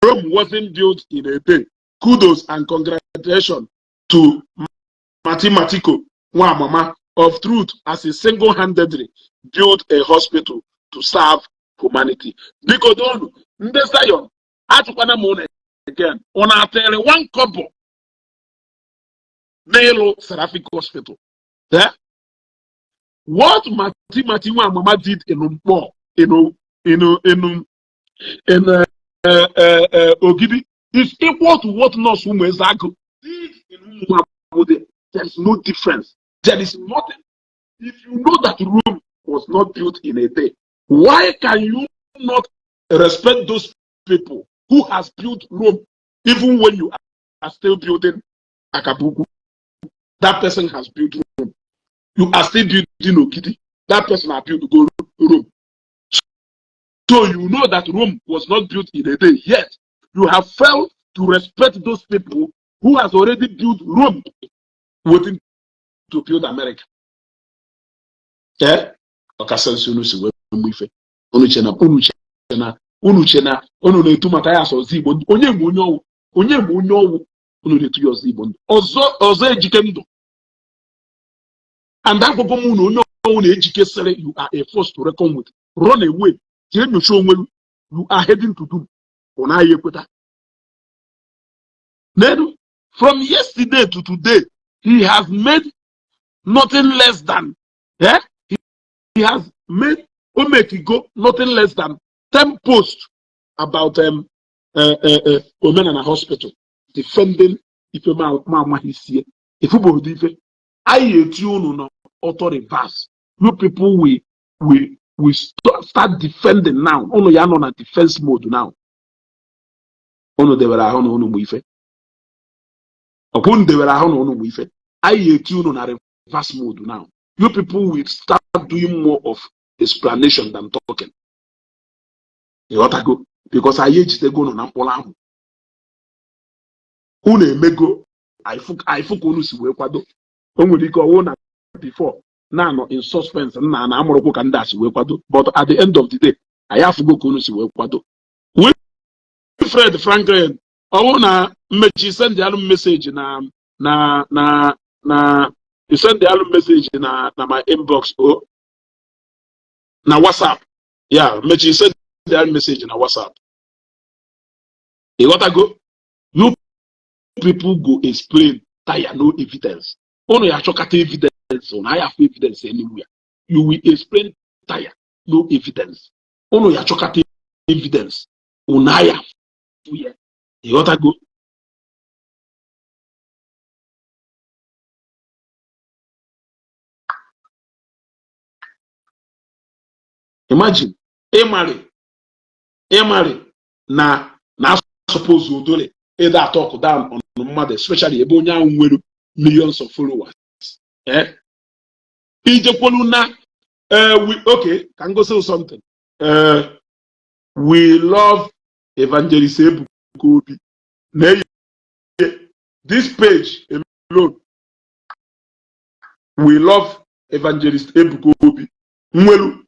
A: Rome wasn't built in a day. Kudos and congratulations to Mathematico Mama of Truth as he single-handedly built a hospital to serve humanity. Because don't Zion, again on Attire 1 couple Nelo Seraphic Hospital. Yeah? What Mathematico Mama did in Umpo, in Ogidi is equal to what Nurse Ezeaku did in Umpo. There is no difference. There is nothing. If you know that Rome was not built in a day, why can you not respect those people who has built Rome, even when you are still building Akabuku? That person has built Rome. You are still building Ogidi. That person has built Rome. So you know that Rome was not built in a day, yet you have failed to respect those people who has already built Rome waiting to build America. Ọkasensi unu si wee mgbe ife unu chena unu na-etu Mathias Ezeaku onye mgbe onye ọwụ unu na-etu ya Ezeaku ọzọ ejike ndụ and akwụkwọ m na onye ọwụ na-ejike sịrị you are a force to reckon with, run away, jee nyocha onwe you are heading to doom. Ọ naghị ekweta. Then from yesterday to today he has made nothing less than he has made nothing less than 10 posts about Omenala hospital defending ife ma hisie ife bo ife I eti unu no auto reverse. You people we start defending now. Unu ya no na defense mode now. Unu debere ahụ na unu mgbe ife. Okun debere ahụ na unu mgbe ife. I eti unu na reverse mode now. You people will start doing more of explanation than talking. You ought to go because I ejite go no na mkpọrọ ahụ. Unu emego I fuck unu si wee kwado. O nwere ike ọwụ na before na in suspense na amụrụkwu ka ndị a si wee kwado, but at the end of the day anyị afụgo ka unu si wee kwado. Wilfred Franklin ọwụ na mmechi send alụ message na you send the alum message na my inbox na WhatsApp. Yeah, make you send the alum message na WhatsApp. You gotta go. You people go explain that you no evidence. Only you chokata evidence. On I have evidence anywhere. You will explain that you no evidence. Only you chokata evidence. On I have. You gotta go. Imagine, Emari na suppose udole either talk down on mother, especially ebe onye ahụ nwere millions of followers. Ijekwolu na okay, can go say something. We love Evangelist Ebuka Obi. This page alone, we love Evangelist Ebuka Obi. Mwelu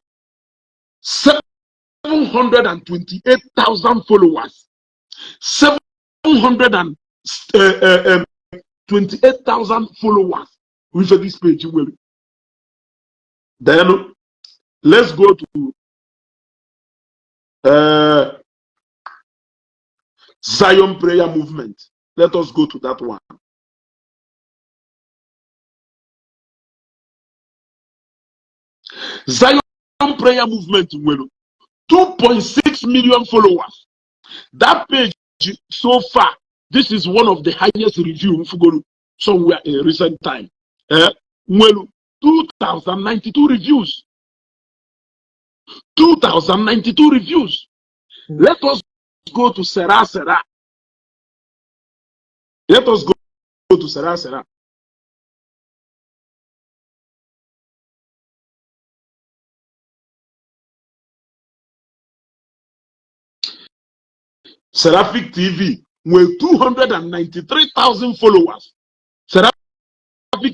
A: 728,000 followers. 728,000 followers with this page. Then let's go to Zion Prayer Movement. Let us go to that one. Zion Prayer Movement, 2.6 million followers. That page so far, this is one of the highest reviews somewhere in recent time. 2,092 reviews. 2,092 reviews. Let us go to Sera. Let us go to Sera. Seraphic TV with 293,000 followers. Seraphic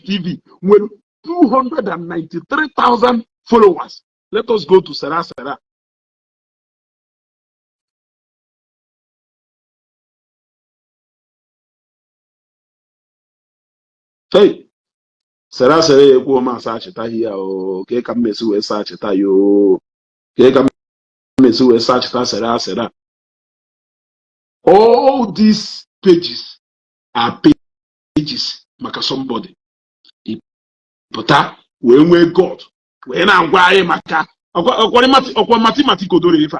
A: TV with 293,000 followers. Let us go to Sera. Hey, Sera ekuo ma search ta here o ke ka mmesi we search ta yo. Ke ka mmesi we search ta Sera. All these pages are pages maka somebody. Pụta wee nwee God wee na-agwa anyị maka ọkwa mathematics odoro ife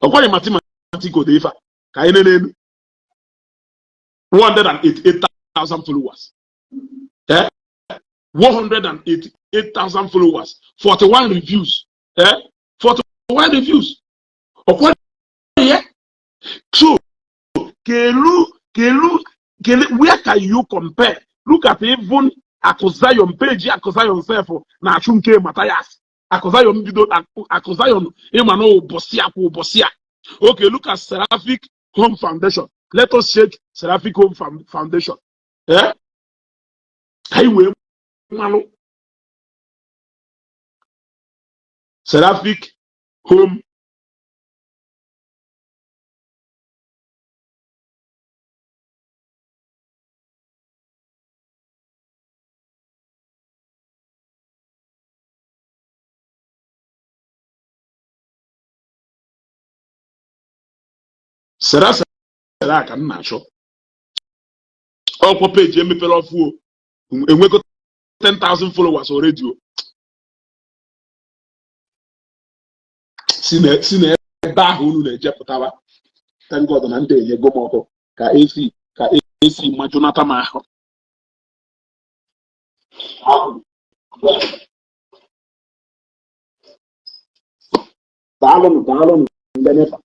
A: ọkwari mathematics odoro ife ka anyị na-enu 188,000 followers 188,000 followers 41 reviews 41 reviews ọkwari ya. So where can you compare? Look at even Zion page, Zion self na Chunke Mathias. Akuzayon bido Akuzayon Imano Bosia. Okay, look at Seraphic Home Foundation. Let us check Seraphic Home Foundation. Eh? Highway Malo. Seraphic Home Seraphic ka m na-achọ ọkwa page emepere ọfụ enwego 10,000 followers already. Si na ebe ahụ unu na-ejepụtawa. Thank God na ndị enyego m ọkụ ka esi majunata m ahụ. Daalụnụ ndị nefa.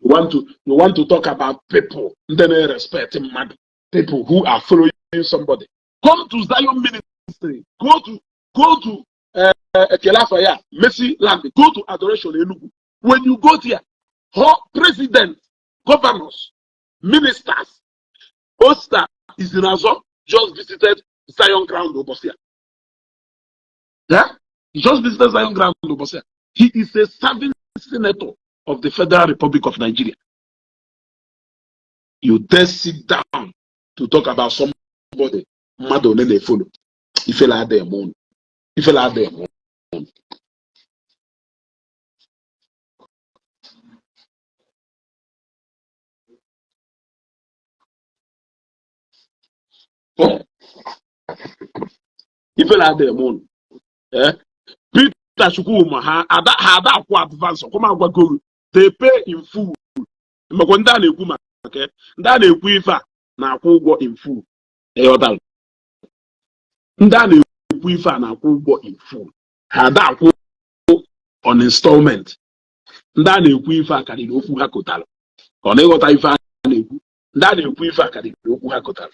A: You want to talk about people then respect mmadụ, people who are following somebody. Come to Zion Ministry, go to Kelafaya, Mercy Land, go to Adoration Enugu. When you go there, president, governors, ministers, Oster is in Azor, just visited Zion Ground Obosia. Yeah? He just visited Zion Ground Obosia. He is a serving senator of the Federal Republic of Nigeria. You dare sit down to talk about somebody, Madonna they follow. If you like them on. If you like them on. If you like them on. Peter Shukuma had that advance. Come on, go. They pay in full. Makonda na-ekwu okay. Ndị a na-ekwu ife a na-akwụ ụgwọ in full. Ndị a na-ekwu ife a na-akwụ ụgwọ in full. Ha da-akwụ on installment. Ndị a na-ekwu ife a karịrị okwu ha kotara. Ọ na-ịghọta ife a na-ekwu. Ndị a na-ekwu ife a karịrị okwu ha kotara.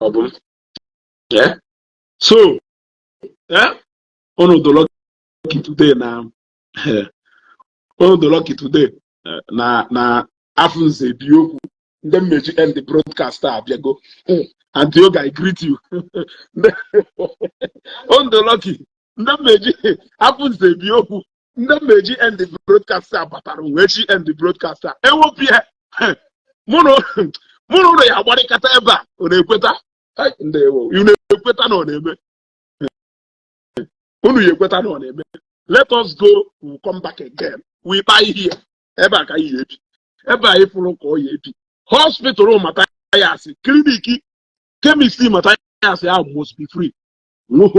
A: Ọ bụ so unu lucky today na Afunze Ebiokwu ndị mmeji end the broadcast abịago. Antioga I greet you. Unu lucky ndị mmeji Afunze Ebiokwu ndị mmeji end the broadcast abatara wechi end the broadcast ewopie mụrụ ya agbarịkata ebe a ọ na-ekweta ndewo unu ekweta na ọ na-eme unu ekweta na ọ na-eme. Let us go, we'll come back again. We buy here. Ebe aka yi ebi. Ebe anyị fụrụ ka ọ ya ebi. Hospital Mathias, clinic, chemistry Mathias must be free. No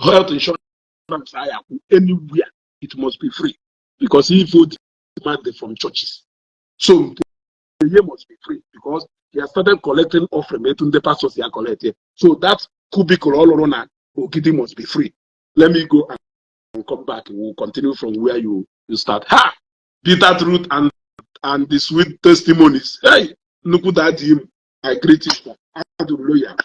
A: health insurance anywhere, it must be free. Because if you demand it from churches. So the year must be free because he has started collecting offering the pastors he are collecting. So that cubicle all around Ogidi must be free. Let me go and come back. We'll continue from where you start. Ha! Bitter truth and the sweet testimonies. Hey, look at him. I greet you. Hallelujah.